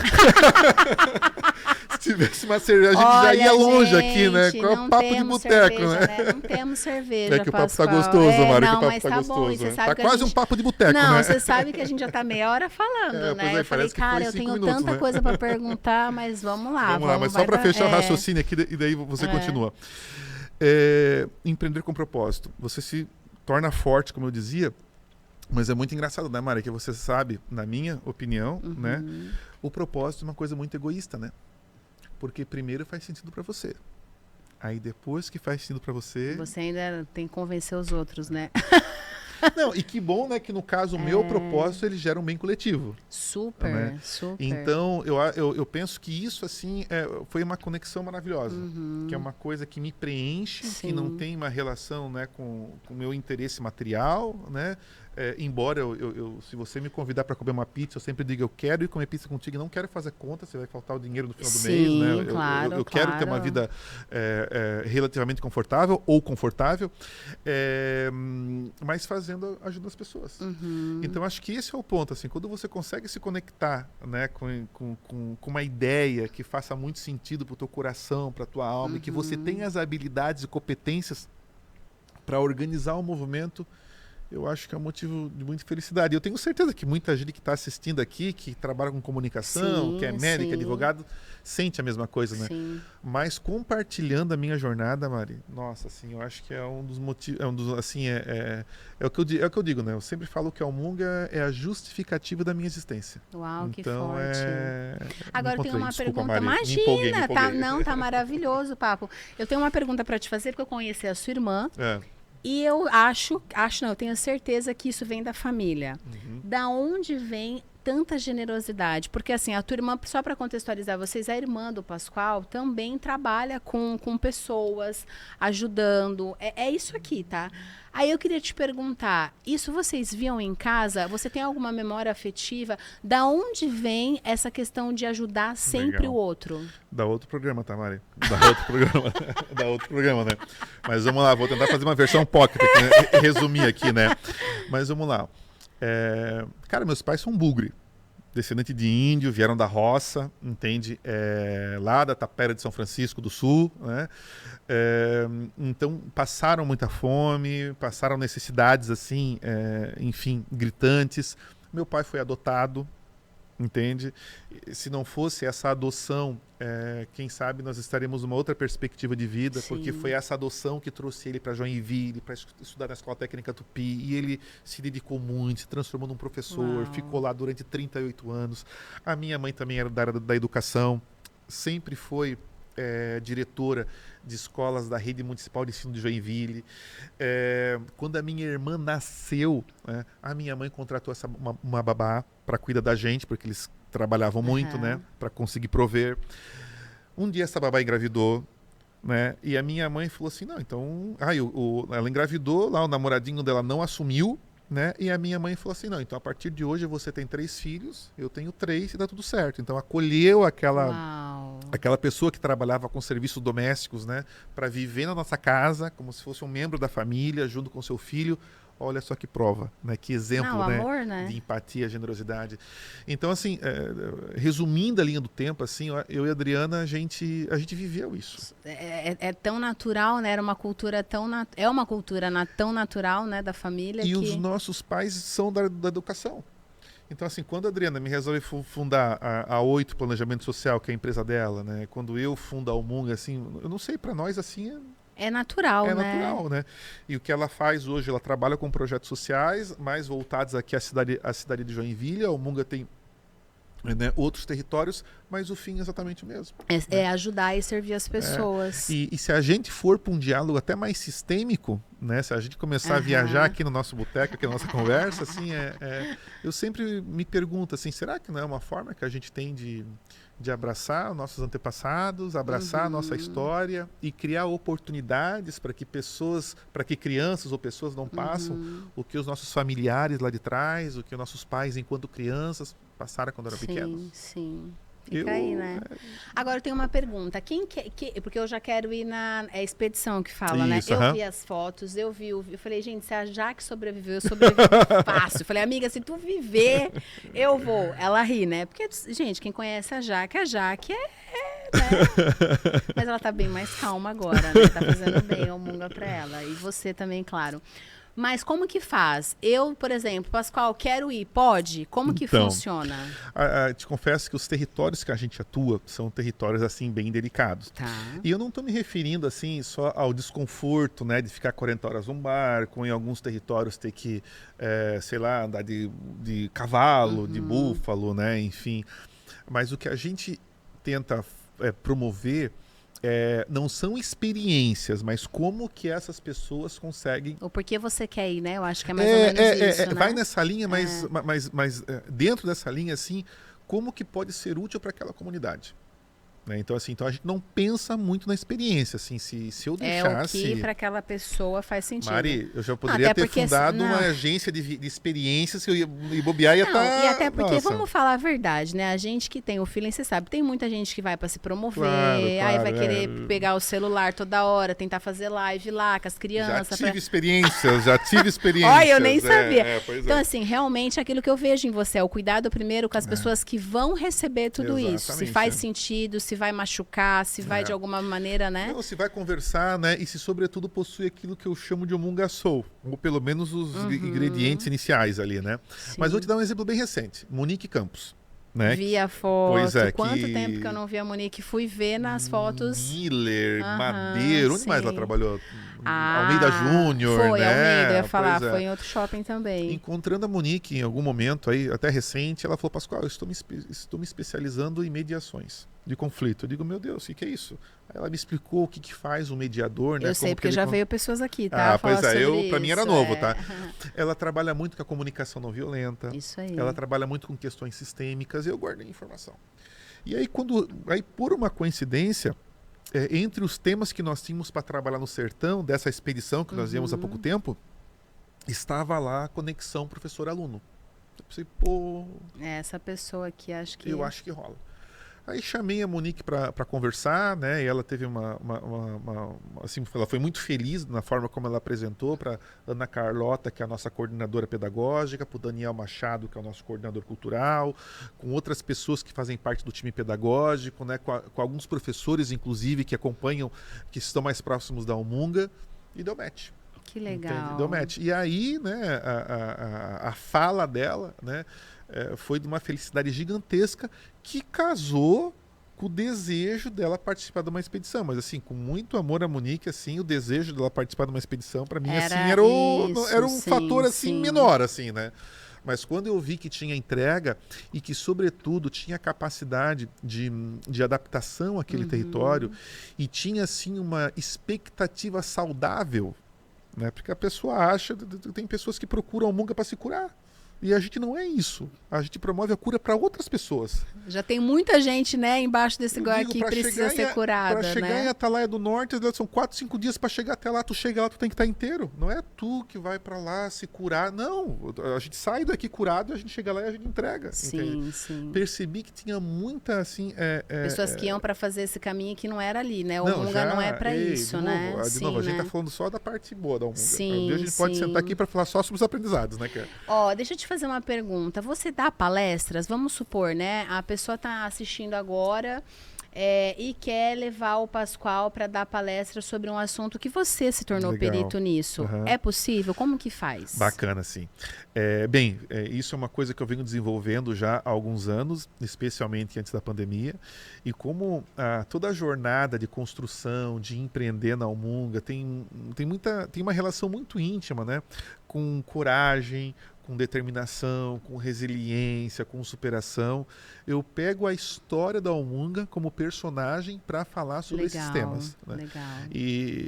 Se tivesse uma cerveja, a gente já ia longe aqui, né? Qual é o papo de boteco, né? Não temos cerveja, É que o papo está gostoso, Mari, que o papo tá gostoso. Bom, e você sabe tá quase um papo de boteco, né? Não, você sabe que a gente já está meia hora falando, né? Eu falei, cara, eu tenho tanta coisa para perguntar, mas vamos lá. Vamos lá, mas só para fechar o raciocínio aqui, e daí você continua. Empreender com propósito. Você se torna forte, como eu dizia, mas é muito engraçado, né, Mari? Que você sabe, na minha opinião, né? O propósito é uma coisa muito egoísta, né? Porque primeiro faz sentido para você. Aí depois que faz sentido para você... Você ainda tem que convencer os outros, né? Não, e que bom, né, que no caso o meu propósito, ele gera um bem coletivo. Super, Né? super. Então, eu penso que isso, assim, foi uma conexão maravilhosa. Que é uma coisa que me preenche, Sim. que não tem uma relação, né, com o meu interesse material, né? Embora se você me convidar para comer uma pizza, eu sempre digo, eu quero ir comer pizza contigo, não quero fazer conta, você vai faltar o dinheiro no final do mês, né? Claro, eu quero ter uma vida relativamente confortável ou confortável, mas ajudando as pessoas. Então, acho que esse é o ponto, assim, quando você consegue se conectar, né, com uma ideia que faça muito sentido para o teu coração, para a tua alma, e que você tenha as habilidades e competências para organizar o movimento, eu acho que é um motivo de muita felicidade. Eu tenho certeza que muita gente que está assistindo aqui, que trabalha com comunicação, que é médico, advogado, sente a mesma coisa, né? Sim. Mas compartilhando a minha jornada, Mari, nossa, assim, eu acho que é um dos motivos, assim, é o que eu digo, né? Eu sempre falo que a Almunga é a justificativa da minha existência. Uau, que então, forte. Agora tem uma Desculpa, pergunta, Mari, imagina, me empolguei. tá maravilhoso o papo. Eu tenho uma pergunta para te fazer, porque eu conheci a sua irmã. É. E eu não, eu tenho certeza que isso vem da família. Da onde vem tanta generosidade? Porque assim, a tua irmã, só para contextualizar vocês, a irmã do Pascoal também trabalha com pessoas, ajudando. É isso aqui, tá? Aí eu queria te perguntar, isso vocês viam em casa? Você tem alguma memória afetiva? Da onde vem essa questão de ajudar sempre Legal. o outro? Dá outro programa, tá, Mari? Dá outro programa, né? Mas vamos lá, vou tentar fazer uma versão pocket aqui, né? Resumir aqui, né? Mas vamos lá. Cara, meus pais são bugre. Descendente de índio, vieram da roça, entende? Lá da Tapera de São Francisco do Sul, né? Então, passaram muita fome, passaram necessidades, assim, enfim, gritantes. Meu pai foi adotado, entende? Se não fosse essa adoção, quem sabe nós estaríamos numa outra perspectiva de vida, Sim. porque foi essa adoção que trouxe ele para Joinville, para estudar na Escola Técnica Tupi, e ele se dedicou muito, se transformou num professor, Uau. ficou lá durante 38 anos. A minha mãe também era da área da educação, sempre foi diretora de escolas da Rede Municipal de Ensino de Joinville. Quando a minha irmã nasceu, a minha mãe contratou uma babá para cuidar da gente, porque eles trabalhavam muito, né, para conseguir prover. Um dia essa babá engravidou, né, e a minha mãe falou assim, não, então... ela engravidou, lá o namoradinho dela não assumiu, né, e a minha mãe falou assim, não, então a partir de hoje você tem 3 filhos, eu tenho 3 e dá tudo certo. Então acolheu aquela pessoa que trabalhava com serviços domésticos, né, para viver na nossa casa, como se fosse um membro da família, junto com seu filho. Olha só que prova, né? Que exemplo, amor, né? De empatia, generosidade. Então, assim, resumindo a linha do tempo, assim, eu e a Adriana, a gente viveu isso. É tão natural, né? Era uma cultura tão tão natural, né, da família. E os nossos pais são da educação. Então, assim, quando a Adriana me resolve fundar a 8 Planejamento Social, que é a empresa dela, né? Quando eu fundo a Almunga, assim, eu não sei, para nós, assim, é natural, né? É natural, né? E o que ela faz hoje, ela trabalha com projetos sociais, mais voltados aqui à cidade de Joinville. A Almunga tem, né, outros territórios, mas o fim é exatamente o mesmo. É ajudar e servir as pessoas. E se a gente for para um diálogo até mais sistêmico, né? Se a gente começar a viajar aqui no nosso boteco, aqui na nossa conversa, assim, eu sempre me pergunto, assim, será que não é uma forma que a gente tem de abraçar os nossos antepassados, abraçar a nossa história e criar oportunidades para que crianças ou pessoas não passam o que os nossos familiares lá de trás, o que os nossos pais, enquanto crianças, passaram quando eram pequenos? Sim. Fica aí, né? Agora eu tenho uma pergunta. Porque eu já quero ir na expedição que fala, né? Eu vi as fotos, eu falei, gente, se a Jaque sobreviveu, eu sobrevivo fácil. Eu falei, amiga, se tu viver, eu vou. Ela ri, né? Porque, gente, quem conhece a Jaque né? Mas ela tá bem mais calma agora, né? Tá fazendo bem a Almunga pra ela. E você também, claro. Mas como que faz? Eu, por exemplo, Pascoal, quero ir, pode? Como que funciona? Te confesso que os territórios que a gente atua são territórios, assim, bem delicados. Tá. E eu não estou me referindo, assim, só ao desconforto, né, de ficar 40 horas num barco, em alguns territórios ter que, sei lá, andar de cavalo, de búfalo, né, enfim. Mas o que a gente tenta promover não são experiências, mas como que essas pessoas conseguem... O porquê você quer ir, né? Eu acho que é mais ou menos isso, né? Vai nessa linha, mas dentro dessa linha, assim, como que pode ser útil para aquela comunidade? Né? Então, assim, a gente não pensa muito na experiência, assim, se eu deixasse... É o que para aquela pessoa faz sentido. Mari, eu já poderia ter fundado uma agência de experiências que eu ia bobear e ia estar... E até porque, vamos falar a verdade, né? A gente que tem o feeling, você sabe, tem muita gente que vai para se promover, aí vai querer pegar o celular toda hora, tentar fazer live lá com as crianças. Já tive experiências. Olha, eu nem sabia. Então, assim, realmente aquilo que eu vejo em você é o cuidado primeiro com as pessoas que vão receber tudo isso. Se faz sentido, se vai machucar, se vai de alguma maneira, né? Não, se vai conversar, né? E se sobretudo possui aquilo que eu chamo de Omunga Soul, ou pelo menos os ingredientes iniciais ali, né? Sim. Mas vou te dar um exemplo bem recente. Monique Campos. Né? Vi a foto. Pois é, quanto tempo que eu não vi a Monique? Fui ver nas fotos. Miller, Madeira, onde mais ela trabalhou? Almeida Júnior, foi, né? Almeida, eu ia falar, foi em outro shopping também. Encontrando a Monique em algum momento, aí, até recente, ela falou, Pascoal, eu estou me especializando em mediações de conflito. Eu digo, meu Deus, o que é isso? Aí ela me explicou o que faz um mediador, né? Eu sei, porque já veio pessoas aqui, tá? Pois é, pra mim era novo, tá? Ela trabalha muito com a comunicação não violenta. Isso aí. Ela trabalha muito com questões sistêmicas e eu guardei informação. E aí, por uma coincidência, entre os temas que nós tínhamos para trabalhar no sertão, dessa expedição que nós viemos há pouco tempo, estava lá a conexão professor-aluno. Eu pensei, essa pessoa aqui, acho que... Eu acho que rola. Aí chamei a Monique para conversar, né? E ela teve assim, ela foi muito feliz na forma como ela apresentou para Ana Carlota, que é a nossa coordenadora pedagógica, para o Daniel Machado, que é o nosso coordenador cultural, com outras pessoas que fazem parte do time pedagógico, né? Com alguns professores, inclusive, que acompanham, que estão mais próximos da Omunga, e deu match. Que legal. Deu match. E aí, né? A fala dela, né? Foi de uma felicidade gigantesca que casou com o desejo dela participar de uma expedição. Mas assim, com muito amor a Monique, assim, o desejo dela participar de uma expedição, para mim, era um fator assim menor, assim, né? Mas quando eu vi que tinha entrega e que, sobretudo, tinha capacidade de adaptação àquele território e tinha, assim, uma expectativa saudável, né? Porque a pessoa acha, tem pessoas que procuram a Omunga para se curar. E a gente não é isso. A gente promove a cura para outras pessoas. Já tem muita gente, né, embaixo desse lugar que precisa ser curada, Para chegar em Atalaia do Norte, são 4, 5 dias para chegar até lá. Tu chega lá, tu tem que estar inteiro. Não é tu que vai para lá se curar. Não. A gente sai daqui curado, a gente chega lá e a gente entrega. Sim, sim. Percebi que tinha muita, assim... pessoas que iam para fazer esse caminho que não era ali, né? O Omunga não é para isso, né? De novo, a gente tá falando só da parte boa da Omunga. Sim, a gente pode sentar aqui para falar só sobre os aprendizados, né? Deixa eu te fazer uma pergunta. Você dá palestras? Vamos supor, né? A pessoa está assistindo agora e quer levar o Pascoal para dar palestra sobre um assunto que você se tornou perito nisso. É possível? Como que faz? Bacana, sim. Isso é uma coisa que eu venho desenvolvendo já há alguns anos, especialmente antes da pandemia. E como toda a jornada de construção, de empreender na Omunga tem uma relação muito íntima, né? Com coragem, com determinação, com resiliência, com superação. Eu pego a história da Omunga como personagem para falar sobre esses temas. Né? Legal.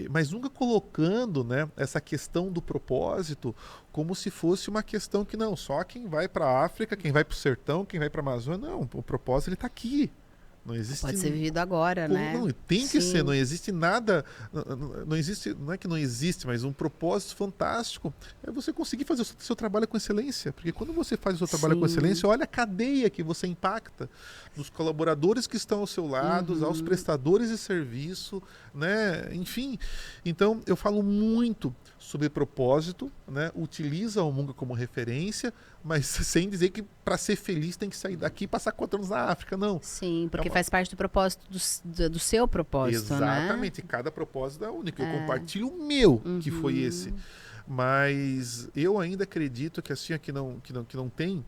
Mas nunca colocando, né, essa questão do propósito como se fosse uma questão que não, só quem vai para a África, quem vai para o sertão, quem vai para a Amazônia. Não, o propósito está aqui. Não existe... Pode ser vivido agora, né? Não, tem que ser, não existe nada, não é que não existe, mas um propósito fantástico é você conseguir fazer o seu trabalho com excelência, porque quando você faz o seu trabalho com excelência, olha a cadeia que você impacta, dos colaboradores que estão ao seu lado, aos prestadores de serviço, né? Enfim, então eu falo muito sobre propósito, né? Utiliza a Omunga como referência, mas sem dizer que para ser feliz tem que sair daqui e passar 4 anos na África, não. Sim, porque faz parte do propósito, do seu propósito, exatamente, né? Cada propósito é único. Eu compartilho o meu, que foi esse. Mas eu ainda acredito que assim, que não tem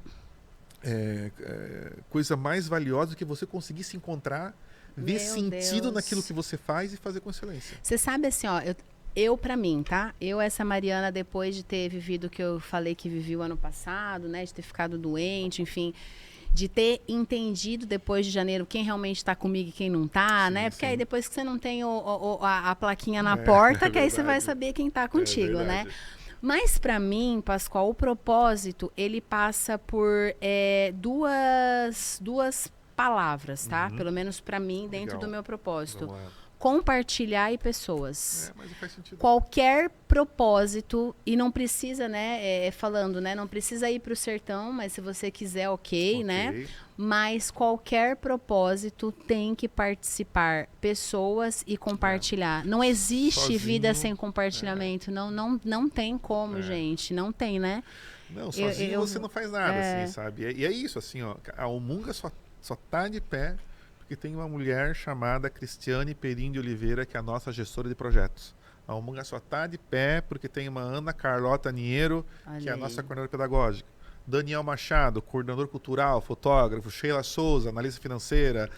coisa mais valiosa do que você conseguir se encontrar, ver sentido naquilo que você faz e fazer com excelência. Você sabe assim, eu pra mim, tá? Essa Mariana, depois de ter vivido o que eu falei que vivi o ano passado, né? De ter ficado doente, enfim, de ter entendido depois de janeiro quem realmente está comigo e quem não está, Sim, né? Porque sim. aí depois que você não tem a plaquinha na porta, que aí você vai verdade. saber quem está contigo, né? verdade. Mas para mim, Pascoal, o propósito, ele passa por duas palavras, tá? Pelo menos para mim, dentro Legal. do meu propósito. Vamos lá. Compartilhar e pessoas. Mas faz sentido. Qualquer propósito, e não precisa, né, falando, né, não precisa ir para o sertão, mas se você quiser, ok, né? Mas qualquer propósito tem que participar pessoas e compartilhar. Não existe Sozinho, vida sem compartilhamento. Não tem como, gente. Não tem, né? Não, sozinho você não faz nada, assim, sabe? E é isso, assim, ó. A Almunga só tá de pé porque tem uma mulher chamada Cristiane Perim de Oliveira, que é a nossa gestora de projetos. A Almunga só tá de pé porque tem uma Ana Carlota Niero, que é a nossa coordenadora pedagógica. Daniel Machado, coordenador cultural, fotógrafo, Sheila Souza, analista financeira,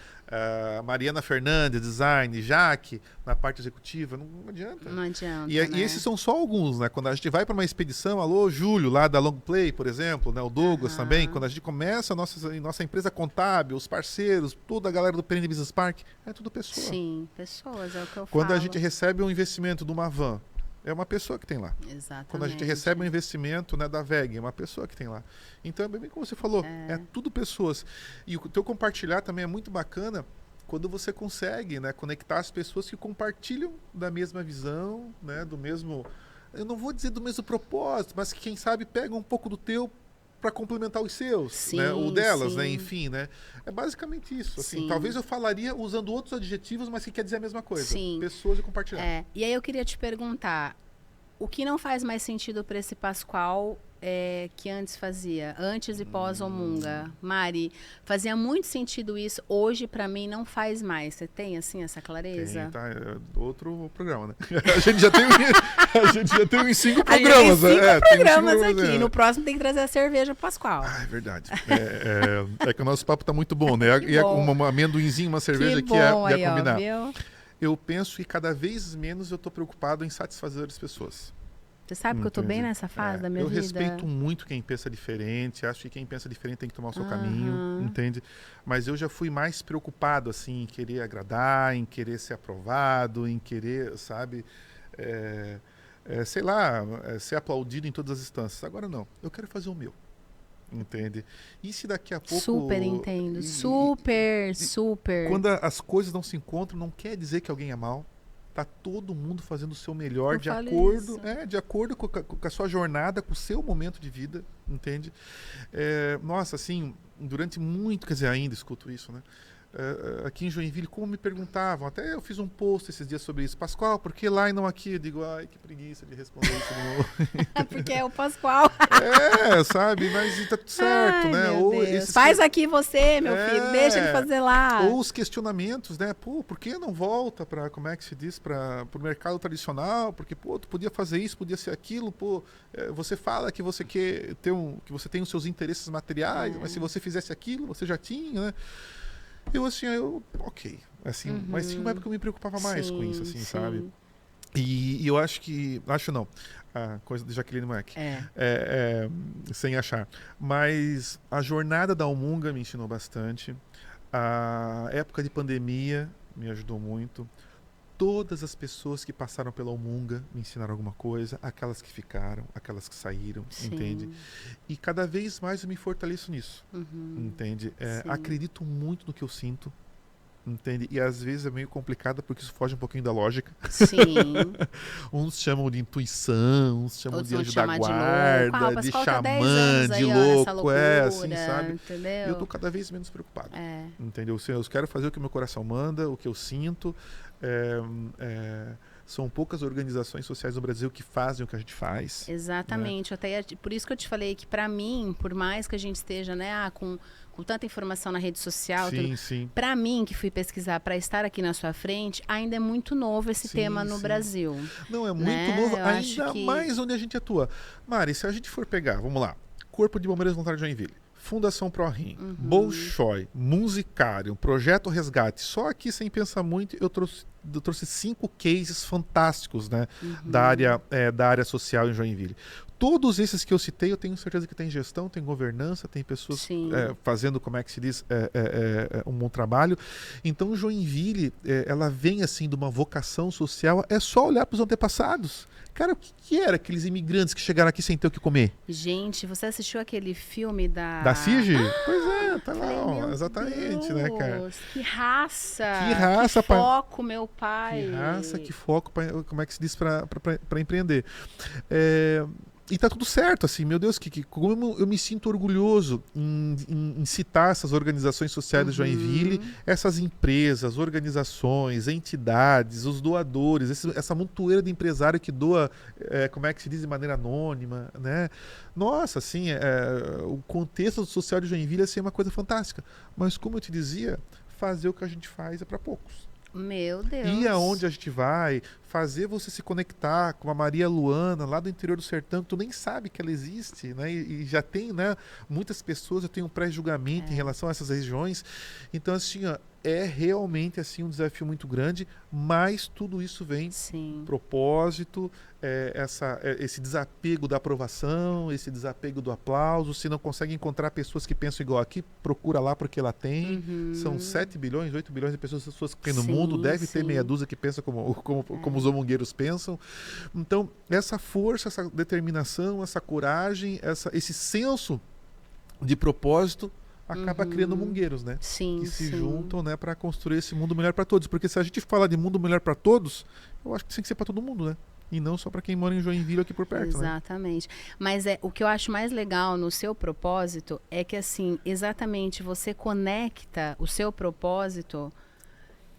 Mariana Fernandes, design, Jaque, na parte executiva, não adianta. Não adianta, E esses são só alguns, né? Quando a gente vai para uma expedição, alô, Júlio, lá da Long Play, por exemplo, né? O Douglas também, quando a gente começa a nossa empresa contábil, os parceiros, toda a galera do Penny Business Park, é tudo pessoa. Sim, pessoas, é o que eu falo. Quando a gente recebe um investimento de uma van, é uma pessoa que tem lá. Exatamente. Quando a gente recebe um investimento, né, da VEG, é uma pessoa que tem lá. Então, é bem como você falou, é tudo pessoas. E o teu compartilhar também é muito bacana quando você consegue, né, conectar as pessoas que compartilham da mesma visão, né, do mesmo... Eu não vou dizer do mesmo propósito, mas que, quem sabe, pega um pouco do teu para complementar os seus, sim, né, ou delas, sim. né, enfim, né. É basicamente isso. Assim, Sim. talvez eu falaria usando outros adjetivos, mas que quer dizer a mesma coisa. Sim. Pessoas e compartilhar. E aí eu queria te perguntar, o que não faz mais sentido para esse Pascoal que antes fazia, antes e pós Almunga? Mari, fazia muito sentido isso, hoje para mim não faz mais. Você tem assim essa clareza? Tem, tá? É outro programa, né? A gente já tem uns 5 programas. A gente tem 5 programas tem 5 aqui. No próximo tem que trazer a cerveja pro Pascoal. Ah, é verdade. É que o nosso papo tá muito bom, né? Que e bom. Um amendoinzinho, uma cerveja que que bom, ia aí, combinar. Ó, viu? Eu penso que cada vez menos eu tô preocupado em satisfazer as pessoas. Você sabe que eu tô bem nessa fase da minha vida? Eu respeito muito quem pensa diferente, acho que quem pensa diferente tem que tomar o seu caminho, entende? Mas eu já fui mais preocupado, assim, em querer agradar, em querer ser aprovado, em querer, sabe, sei lá, ser aplaudido em todas as instâncias. Agora não, eu quero fazer o meu, entende? E se daqui a pouco... Super entendo, super. Quando as coisas não se encontram, não quer dizer que alguém é mal. Tá todo mundo fazendo o seu melhor de acordo com a sua jornada, com o seu momento de vida, entende? Nossa, assim, durante muito, quer dizer, ainda escuto isso, né? Aqui em Joinville, como me perguntavam, até eu fiz um post esses dias sobre isso, Pascoal, por que lá e não aqui? Eu digo, ai, que preguiça de responder isso de novo. Porque é o Pascoal. Sabe, mas tá tudo certo, ai, né? Ou faz aqui você, meu filho, deixa ele fazer lá. Ou os questionamentos, né? Pô, por que não volta para, como é que se diz, para o mercado tradicional? Porque, pô, tu podia fazer isso, podia ser aquilo, pô, você fala que você quer ter que você tem os seus interesses materiais, mas se você fizesse aquilo, você já tinha, né? Ok, assim, mas tinha uma época que eu me preocupava mais com isso, assim, sabe? E eu acho não, a coisa de Jaqueline Mack, sem achar, mas a jornada da Almunga me ensinou bastante, a época de pandemia me ajudou muito, todas as pessoas que passaram pela Almunga me ensinaram alguma coisa, aquelas que ficaram, aquelas que saíram, entende? E cada vez mais eu me fortaleço nisso, entende? Acredito muito no que eu sinto, entende? E às vezes é meio complicado porque isso foge um pouquinho da lógica. Sim. Uns chamam de intuição, uns chamam de anjo da guarda, de xamã, de louco, assim, sabe? Entendeu? E eu tô cada vez menos preocupado, entendeu? Eu quero fazer o que o meu coração manda, o que eu sinto. São poucas organizações sociais no Brasil que fazem o que a gente faz. Exatamente. Até por isso que eu te falei que, para mim, por mais que a gente esteja, né, com tanta informação na rede social, para mim, que fui pesquisar para estar aqui na sua frente, ainda é muito novo esse tema no Brasil. Não, é muito novo, ainda mais onde a gente atua. Mari, se a gente for pegar, vamos lá, Corpo de Bombeiros Voluntários de Joinville, Fundação ProRim, Bolshoi, Musicarium, Projeto Resgate, só aqui sem pensar muito eu trouxe eu trouxe 5 cases fantásticos, né, da área social em Joinville. Todos esses que eu citei, eu tenho certeza que tem gestão, tem governança, tem pessoas fazendo, como é que se diz, um bom trabalho. Então, Joinville, ela vem assim de uma vocação social, é só olhar para os antepassados. Cara, o que era aqueles imigrantes que chegaram aqui sem ter o que comer? Gente, você assistiu aquele filme da... Da CIG? Pois é, tá Falei, lá, ó, meu exatamente, Deus, né, cara? Que raça! Que raça, que foco, meu pai! Que raça, que foco, como é que se diz, para empreender. E tá tudo certo, assim, meu Deus, como eu me sinto orgulhoso em citar essas organizações sociais de Joinville, essas empresas, organizações, entidades, os doadores, essa montoeira de empresário que doa, como é que se diz, de maneira anônima, né? Nossa, assim, o contexto social de Joinville é uma coisa fantástica. Mas como eu te dizia, fazer o que a gente faz é para poucos. Meu Deus. E aonde a gente vai, fazer você se conectar com a Maria Luana, lá do interior do sertão, que tu nem sabe que ela existe, né? E já tem, né, muitas pessoas já têm um pré-julgamento em relação a essas regiões. Então, assim, ó, é realmente assim um desafio muito grande, mas tudo isso vem propósito, esse desapego da aprovação, esse desapego do aplauso. Se não consegue encontrar pessoas que pensam igual aqui, procura lá porque ela tem. São 7 bilhões, 8 bilhões de pessoas que tem no mundo, deve ter meia dúzia que pensa como os omongueiros pensam. Então, essa força, essa determinação, essa coragem, esse senso de propósito acaba criando mungueiros, né? Que se juntam, né, para construir esse mundo melhor para todos. Porque se a gente fala de mundo melhor para todos, eu acho que tem que ser para todo mundo, né? E não só para quem mora em Joinville aqui por perto, Exatamente. Né? Mas o que eu acho mais legal no seu propósito é que, assim, exatamente você conecta o seu propósito.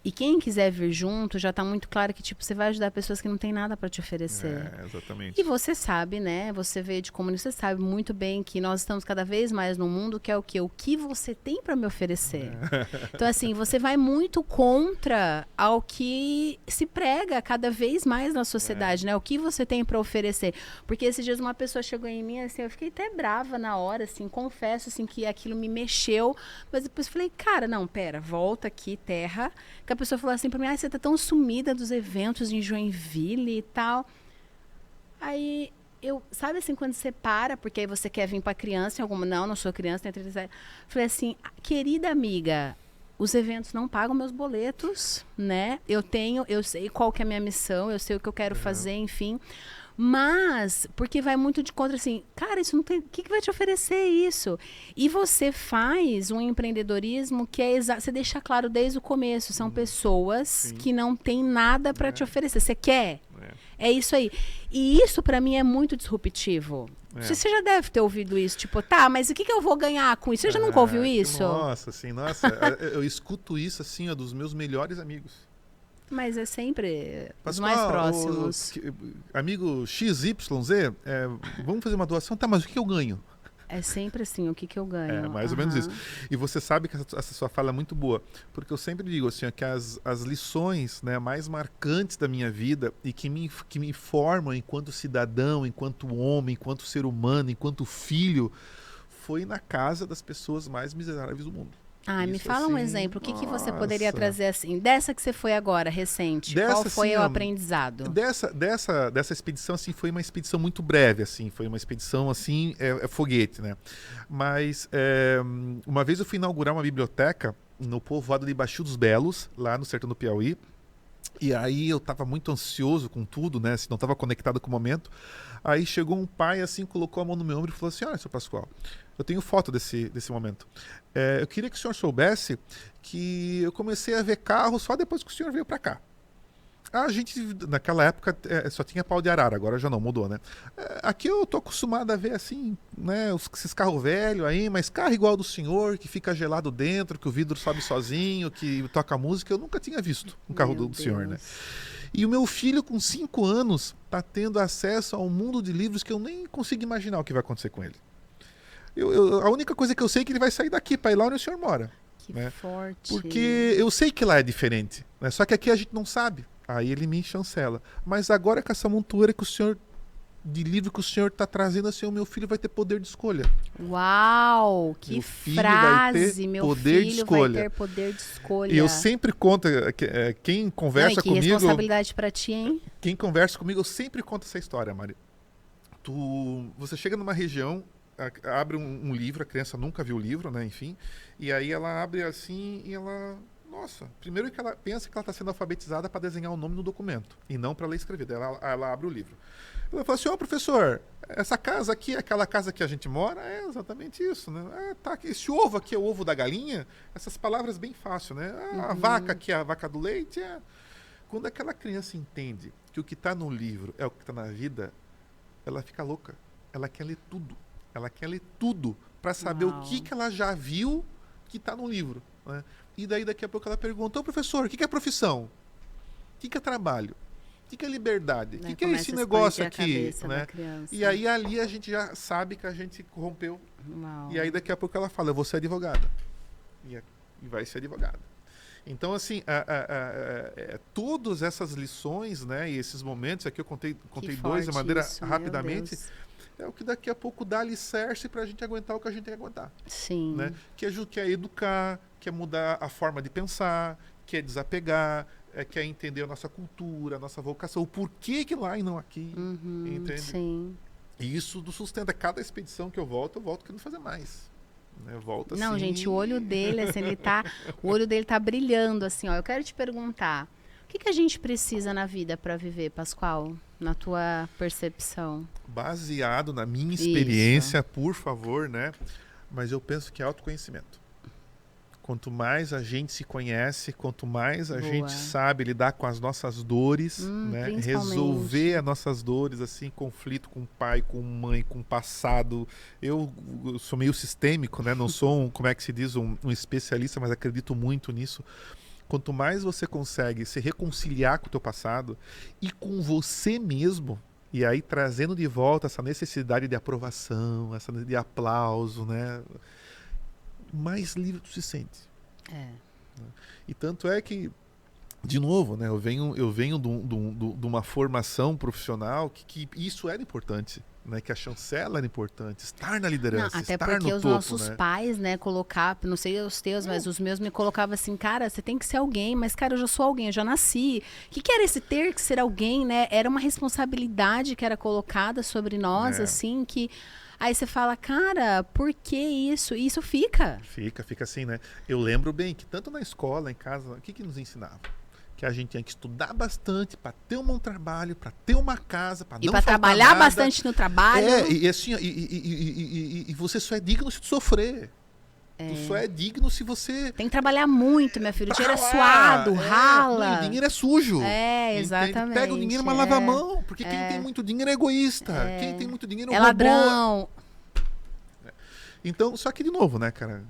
E quem quiser vir junto, já está muito claro que, tipo, você vai ajudar pessoas que não têm nada para te oferecer. Exatamente. E você sabe, né? Você veio de comunicação, você sabe muito bem que nós estamos cada vez mais num mundo que é o quê? O que você tem para me oferecer. Então, assim, você vai muito contra ao que se prega cada vez mais na sociedade, né? O que você tem para oferecer. Porque esses dias uma pessoa chegou em mim, assim, eu fiquei até brava na hora, assim, confesso, assim, que aquilo me mexeu. Mas depois falei, cara, não, pera, volta aqui, terra. A pessoa falou assim pra mim, você tá tão sumida dos eventos em Joinville e tal. Aí, sabe assim, quando você para, porque aí você quer vir pra criança, em alguma, não sou criança, tenho 37. Falei assim, querida amiga, os eventos não pagam meus boletos, né? Eu sei qual que é a minha missão, eu sei o que eu quero fazer, enfim. Mas, porque vai muito de contra, assim, cara, isso não tem, o que vai te oferecer isso? E você faz um empreendedorismo que é você deixa claro desde o começo, são pessoas que não têm nada para te oferecer. Você quer? É isso aí. E isso para mim é muito disruptivo. Você já deve ter ouvido isso, tipo, tá, mas o que eu vou ganhar com isso? Você já nunca ouviu isso? Nossa, eu escuto isso assim, ó, dos meus melhores amigos. Mas é sempre os mais próximos. Amigo XYZ, vamos fazer uma doação? Tá, mas o que eu ganho? É sempre assim, o que eu ganho. É, mais ou menos isso. E você sabe que essa sua fala é muito boa, porque eu sempre digo assim, que as lições, né, mais marcantes da minha vida e que me formam enquanto cidadão, enquanto homem, enquanto ser humano, enquanto filho, foi na casa das pessoas mais miseráveis do mundo. Me fala um exemplo. O que você poderia trazer assim? Dessa que você foi agora, recente. Qual foi o aprendizado? Dessa expedição, assim, foi uma expedição muito breve, assim. Foi uma expedição, assim, foguete, né? Mas uma vez eu fui inaugurar uma biblioteca no povoado de Baixio dos Belos, lá no sertão do Piauí. E aí eu estava muito ansioso com tudo, né? Não estava conectado com o momento. Aí chegou um pai, assim, colocou a mão no meu ombro e falou assim, olha, seu Pascoal, eu tenho foto desse momento. Eu queria que o senhor soubesse que eu comecei a ver carro só depois que o senhor veio para cá. A gente, naquela época, só tinha pau de arara, agora já não, mudou, né? Aqui eu tô acostumado a ver, assim, né, esses carros velhos aí, mas carro igual do senhor, que fica gelado dentro, que o vidro sobe sozinho, que toca música, eu nunca tinha visto um carro do senhor, né? E o meu filho, com 5 anos, tá tendo acesso a um mundo de livros que eu nem consigo imaginar o que vai acontecer com ele. A única coisa que eu sei é que ele vai sair daqui para ir lá onde o senhor mora. Que forte. Porque eu sei que lá é diferente, né? Só que aqui a gente não sabe. Aí ele me chancela. Mas agora com essa montoeira que o senhor de livro que o senhor está trazendo, assim, o meu filho vai ter poder de escolha. Uau, que Meu filho frase, meu poder de filho vai escolha. ter poder de escolha. E eu sempre conto, quem conversa Não, e que comigo... responsabilidade pra ti, hein? Quem conversa comigo, eu sempre conto essa história, Mari. Você chega numa região, abre um livro, a criança nunca viu o livro, né, enfim, e aí ela abre assim e ela... Nossa, primeiro que ela pensa que ela está sendo alfabetizada para desenhar o nome no documento, e não para ler e escrever. Daí ela abre o livro. Ela fala assim, professor, essa casa aqui é aquela casa que a gente mora? É exatamente isso, né? Tá, esse ovo aqui é o ovo da galinha? Essas palavras bem fácil, né? A vaca aqui é a vaca do leite? Quando aquela criança entende que o que está no livro é o que está na vida, ela fica louca. Ela quer ler tudo. Ela quer ler tudo para saber o que ela já viu que está no livro, né? E daí daqui a pouco ela pergunta, professor, o que é profissão? O que é trabalho? O que é liberdade? O que é esse negócio aqui? Né? E aí ali a gente já sabe que a gente corrompeu. Uau. E aí daqui a pouco ela fala, eu vou ser advogada. E vai ser advogada. Então, assim, todas essas lições, né, e esses momentos, aqui eu contei dois de maneira rapidamente, é o que daqui a pouco dá alicerce para a gente aguentar o que a gente tem que aguentar. Sim. Né? Que é educar, que é mudar a forma de pensar, que é desapegar, que é entender a nossa cultura, a nossa vocação, o porquê que lá e não aqui, entende? Sim. E isso sustenta. Cada expedição que eu volto querendo fazer mais. Né? Volta não, assim... gente, o olho dele, assim, o olho dele tá brilhando, assim, ó. Eu quero te perguntar, o que a gente precisa na vida para viver, Pascoal? Na tua percepção? Baseado na minha experiência, por favor, né? Mas eu penso que é autoconhecimento. Quanto mais a gente se conhece, quanto mais a gente sabe lidar com as nossas dores, né? Resolver as nossas dores, assim, conflito com o pai, com mãe, com o passado. Eu sou meio sistêmico, né? Não sou, como é que se diz, um especialista, mas acredito muito nisso. Quanto mais você consegue se reconciliar com o teu passado e com você mesmo, e aí trazendo de volta essa necessidade de aprovação, essa de aplauso, né? Mais livre tu se sente. E tanto é que, de novo, né? Eu venho de uma formação profissional que isso era importante. Né, que a chancela era importante, estar na liderança, até estar porque no os topo, nossos né? pais, né, não sei os teus, mas os meus me colocavam assim, cara, você tem que ser alguém, mas cara, eu já sou alguém, eu já nasci. O que era esse ter que ser alguém, né? Era uma responsabilidade que era colocada sobre nós, assim, que aí você fala, cara, por que isso? E isso fica. Fica assim, né? Eu lembro bem que tanto na escola, em casa, o que nos ensinava? Que a gente tinha que estudar bastante para ter um bom trabalho, para ter uma casa, para não faltar trabalhar nada. bastante no trabalho. E assim, e você só é digno se tu sofrer. Tu só é digno se você... Tem que trabalhar muito, minha filha. O dinheiro é suado, rala. O dinheiro é sujo. Exatamente. Entende? Pega o dinheiro, mas lava a mão. Porque quem tem muito dinheiro é egoísta. Quem tem muito dinheiro é um ladrão. Então, só que de novo, né, cara?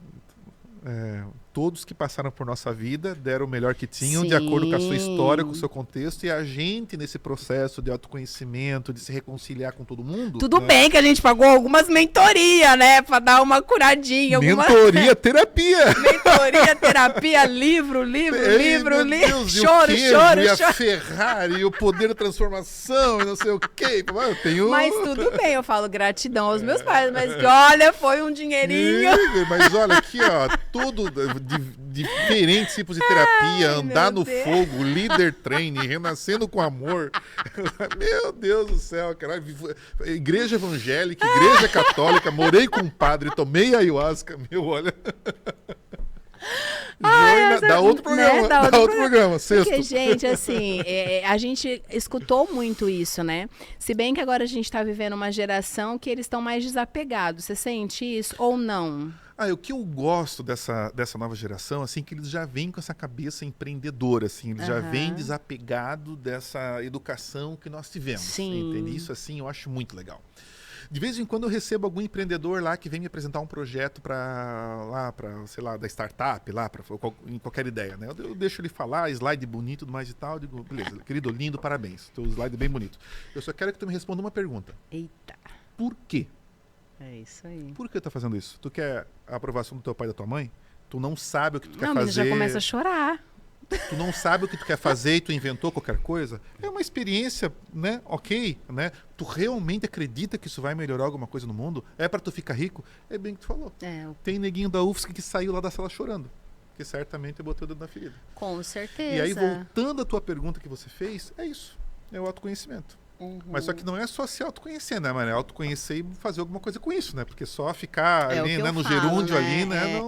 Todos que passaram por nossa vida deram o melhor que tinham, de acordo com a sua história, com o seu contexto, e a gente, nesse processo de autoconhecimento, de se reconciliar com todo mundo... Tudo bem que a gente pagou algumas mentorias, né? Pra dar uma curadinha. Mentoria, terapia! Mentoria, terapia, livro. Deus, choro. E a Ferrari, e o poder da transformação, e não sei o quê. Eu tenho... Mas tudo bem, eu falo gratidão aos meus pais, mas que olha, foi um dinheirinho. Mas olha aqui, ó, tudo... diferentes tipos de terapia, andar no fogo, líder training, renascendo com amor. Meu Deus do céu, cara. Igreja evangélica, igreja católica, morei com um padre, tomei ayahuasca, olha. Dá outro programa, né? Dá outro programa, sexto. Porque, gente, assim, a gente escutou muito isso, né? Se bem que agora a gente está vivendo uma geração que eles estão mais desapegados. Você sente isso ou não? O que eu gosto dessa nova geração, assim, que eles já vêm com essa cabeça empreendedora, assim, eles já vêm desapegados dessa educação que nós tivemos. Sim. Entende? Isso, assim, eu acho muito legal. De vez em quando eu recebo algum empreendedor lá que vem me apresentar um projeto sei lá, da startup, em qualquer ideia, né? Eu deixo ele falar, slide bonito, tudo mais e tal, eu digo, beleza, querido, lindo, parabéns, teu slide é bem bonito. Eu só quero que tu me responda uma pergunta. Eita. Por quê? É isso aí. Por que tá fazendo isso? Tu quer a aprovação do teu pai e da tua mãe? Tu não sabe o que tu quer mas fazer. ele já começa a chorar. tu não sabe o que tu quer fazer e tu inventou qualquer coisa, é uma experiência, né? Ok, né? Tu realmente acredita que isso vai melhorar alguma coisa no mundo? É pra tu ficar rico? É bem o que tu falou. Tem neguinho da UFSC que saiu lá da sala chorando, que certamente botou o dedo na ferida. Com certeza. E aí, voltando à tua pergunta que você fez, é isso. É o autoconhecimento. Mas só que não é só se autoconhecer, né, mano? É autoconhecer e fazer alguma coisa com isso, né? Porque só ficar ali, né, no gerúndio ali, né?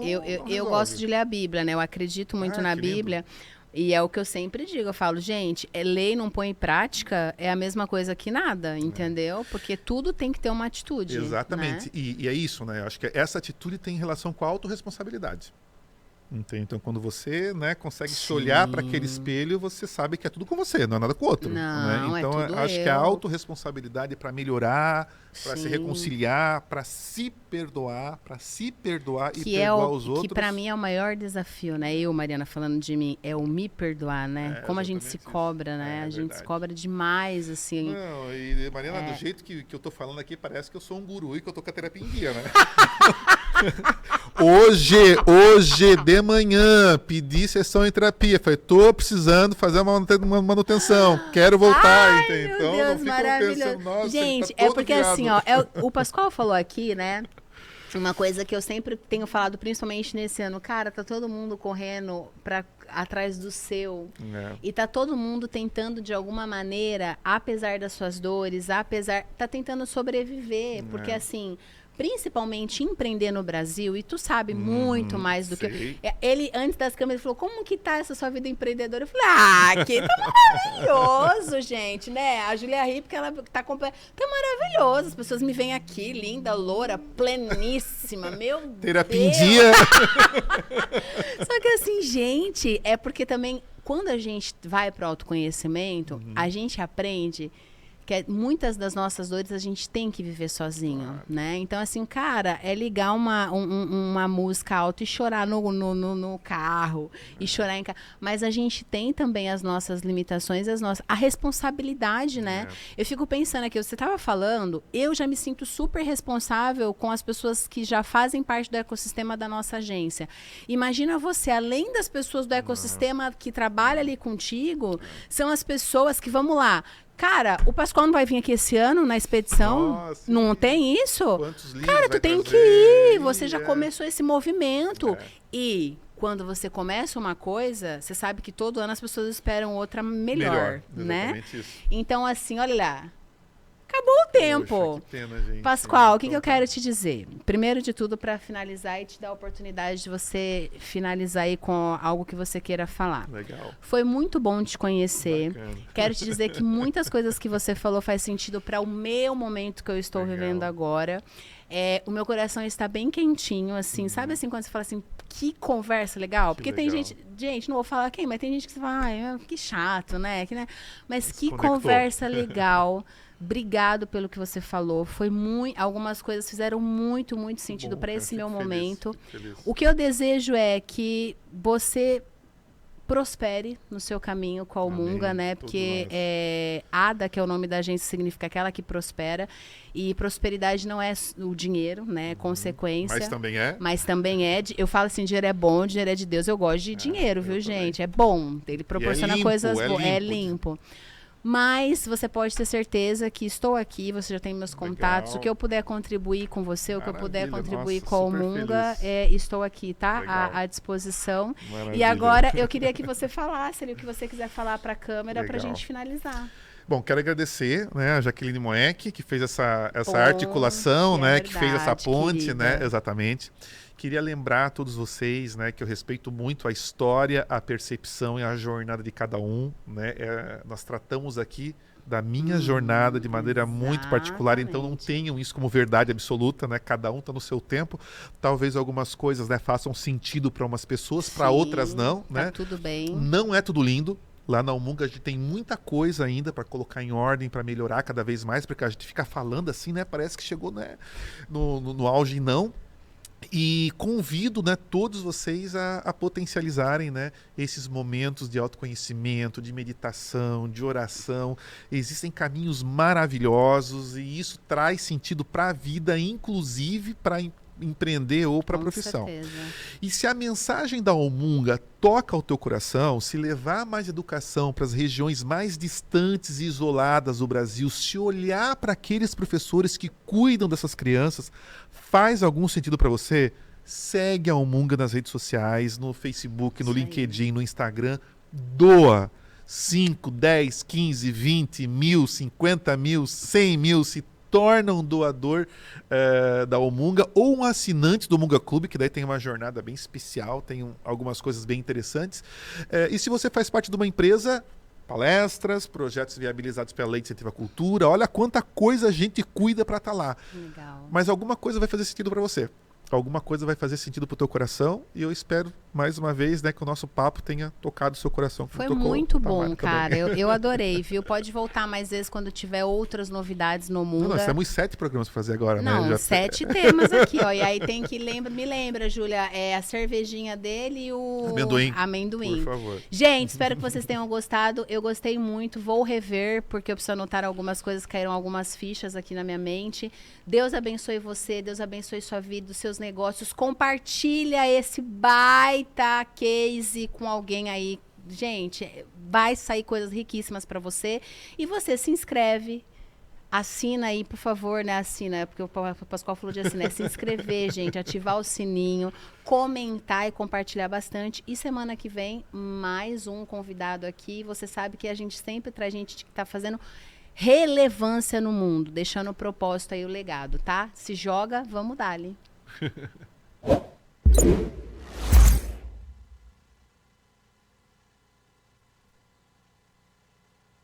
Eu gosto de ler a Bíblia, né? Eu acredito muito na Bíblia. E é o que eu sempre digo. Eu falo, gente, lei não põe em prática é a mesma coisa que nada, entendeu? Porque tudo tem que ter uma atitude. Exatamente. Né? E é isso, né? Eu acho que essa atitude tem relação com a autorresponsabilidade. Então, quando você, né, consegue se olhar para aquele espelho, você sabe que é tudo com você, não é nada com o outro. Não, né? Então, acho que a autorresponsabilidade para melhorar, para se reconciliar, para se perdoar e perdoar os outros. Que para mim é o maior desafio, né? Eu, Mariana, falando de mim, é o me perdoar, né? Como a gente se cobra, né? A gente se cobra demais, assim. Não, e Mariana, do jeito que eu tô falando aqui, parece que eu sou um guru e que eu tô com a terapia em dia, né? Hoje de manhã, pedi sessão em terapia. Falei, tô precisando fazer uma manutenção. Quero voltar, entendeu? Então, Deus, não maravilhoso. Pensando, nossa, gente, tá porque viado. Assim, ó, o Pascoal falou aqui, né? Uma coisa que eu sempre tenho falado, principalmente nesse ano, cara, tá todo mundo correndo atrás do seu. E tá todo mundo tentando, de alguma maneira, apesar das suas dores, tá tentando sobreviver. Porque, assim, principalmente empreender no Brasil, e tu sabe muito mais do que... Ele, antes das câmeras, falou, como que tá essa sua vida empreendedora? Eu falei, aqui tá maravilhoso, gente, né? A Julia Ripke, ela tá maravilhoso. As pessoas me veem aqui, linda, loura, pleníssima, meu terapia em dia. Só que assim, gente, é porque também, quando a gente vai pro autoconhecimento, a gente aprende que muitas das nossas dores a gente tem que viver sozinho, né? Então, assim, cara, é ligar uma música alta e chorar no carro, e chorar em casa. Mas a gente tem também as nossas limitações, a responsabilidade, né? Eu fico pensando aqui, você estava falando, eu já me sinto super responsável com as pessoas que já fazem parte do ecossistema da nossa agência. Imagina você, além das pessoas do ecossistema que trabalham ali contigo, são as pessoas que, vamos lá, cara, o Pascoal não vai vir aqui esse ano na expedição? Nossa, não tem isso? Cara, tu tem que ir. Você já começou esse movimento. E quando você começa uma coisa, você sabe que todo ano as pessoas esperam outra melhor, né? Isso. Então, assim, olha lá. Acabou o tempo. Poxa, que pena, gente. Pascoal, o que eu quero te dizer? Primeiro de tudo, para finalizar e te dar a oportunidade de você finalizar aí com algo que você queira falar. Legal. Foi muito bom te conhecer. Bacana. Quero te dizer que muitas coisas que você falou faz sentido para o meu momento que eu estou vivendo agora. O meu coração está bem quentinho, assim, sabe assim, quando você fala assim, que conversa legal? Porque tem gente, não vou falar quem, mas tem gente que você fala, ai, que chato, né? Mas que conversa legal. Obrigado pelo que você falou. Foi algumas coisas fizeram muito, muito sentido para esse meu momento. Feliz. O que eu desejo é que você prospere no seu caminho com a Almunga, né? Porque Ada, que é o nome da agência, significa aquela que prospera. E prosperidade não é o dinheiro, né? É consequência. Mas também é. Eu falo assim, dinheiro é bom, dinheiro é de Deus. Eu gosto de dinheiro, viu, gente? É bom. Ele proporciona coisas boas. É limpo. Mas você pode ter certeza que estou aqui, você já tem meus contatos. Legal. O que eu puder contribuir com você, o que eu puder contribuir com a Almunga, estou aqui, tá? À disposição. Maravilha. E agora eu queria que você falasse ali o que você quiser falar para a câmera para a gente finalizar. Bom, quero agradecer, né, a Jaqueline Moeck, que fez essa articulação, né, que fez essa ponte, querida. Né, exatamente. Queria lembrar a todos vocês, né, que eu respeito muito a história, a percepção e a jornada de cada um, né? Nós tratamos aqui da minha jornada de maneira muito particular, então não tenham isso como verdade absoluta, né? Cada um está no seu tempo. Talvez algumas coisas, né, façam sentido para umas pessoas, para outras não, né? Tá tudo bem. Não é tudo lindo. Lá na Almunga a gente tem muita coisa ainda para colocar em ordem, para melhorar cada vez mais, porque a gente fica falando assim, né? Parece que chegou, né, no auge, não. E convido, né, todos vocês a potencializarem, né, esses momentos de autoconhecimento, de meditação, de oração. Existem caminhos maravilhosos e isso traz sentido para a vida, inclusive para empreender ou para a Com profissão. certeza. E se a mensagem da Almunga toca o teu coração, se levar mais educação para as regiões mais distantes e isoladas do Brasil, se olhar para aqueles professores que cuidam dessas crianças, faz algum sentido para você? Segue a Almunga nas redes sociais, no Facebook, no Isso aí. LinkedIn, no Instagram. Doa 5, 10, 15, 20 mil, 50 mil, 100 mil, se torna um doador da Almunga ou um assinante do Almunga Clube, que daí tem uma jornada bem especial, tem algumas coisas bem interessantes. E se você faz parte de uma empresa, palestras, projetos viabilizados pela Lei de Incentivo à Cultura, olha quanta coisa a gente cuida para estar lá. Legal. Mas alguma coisa vai fazer sentido para você. Alguma coisa vai fazer sentido pro teu coração e eu espero, mais uma vez, né, que o nosso papo tenha tocado o seu coração. Foi tocou muito o Tamara bom, também. cara. Eu adorei, viu? Pode voltar mais vezes quando tiver outras novidades no mundo. Nós temos 7 programas para fazer agora, Não, né? Já... 7 temas aqui, ó. E aí tem que me lembra, Júlia, a cervejinha dele e o amendoim. Por favor. Gente, espero que vocês tenham gostado. Eu gostei muito, vou rever, porque eu preciso anotar algumas coisas, caíram algumas fichas aqui na minha mente. Deus abençoe você, Deus abençoe sua vida, os seus negócios. Compartilha esse baita case com alguém aí. Gente, vai sair coisas riquíssimas para você. E você se inscreve. Assina aí, por favor, né? Assina, porque o Pascoal falou de assinar. Se inscrever, gente, ativar o sininho, comentar e compartilhar bastante. E semana que vem, mais um convidado aqui. Você sabe que a gente sempre traz gente que está fazendo relevância no mundo, deixando o propósito aí, o legado, tá? Se joga, vamos dar-lhe.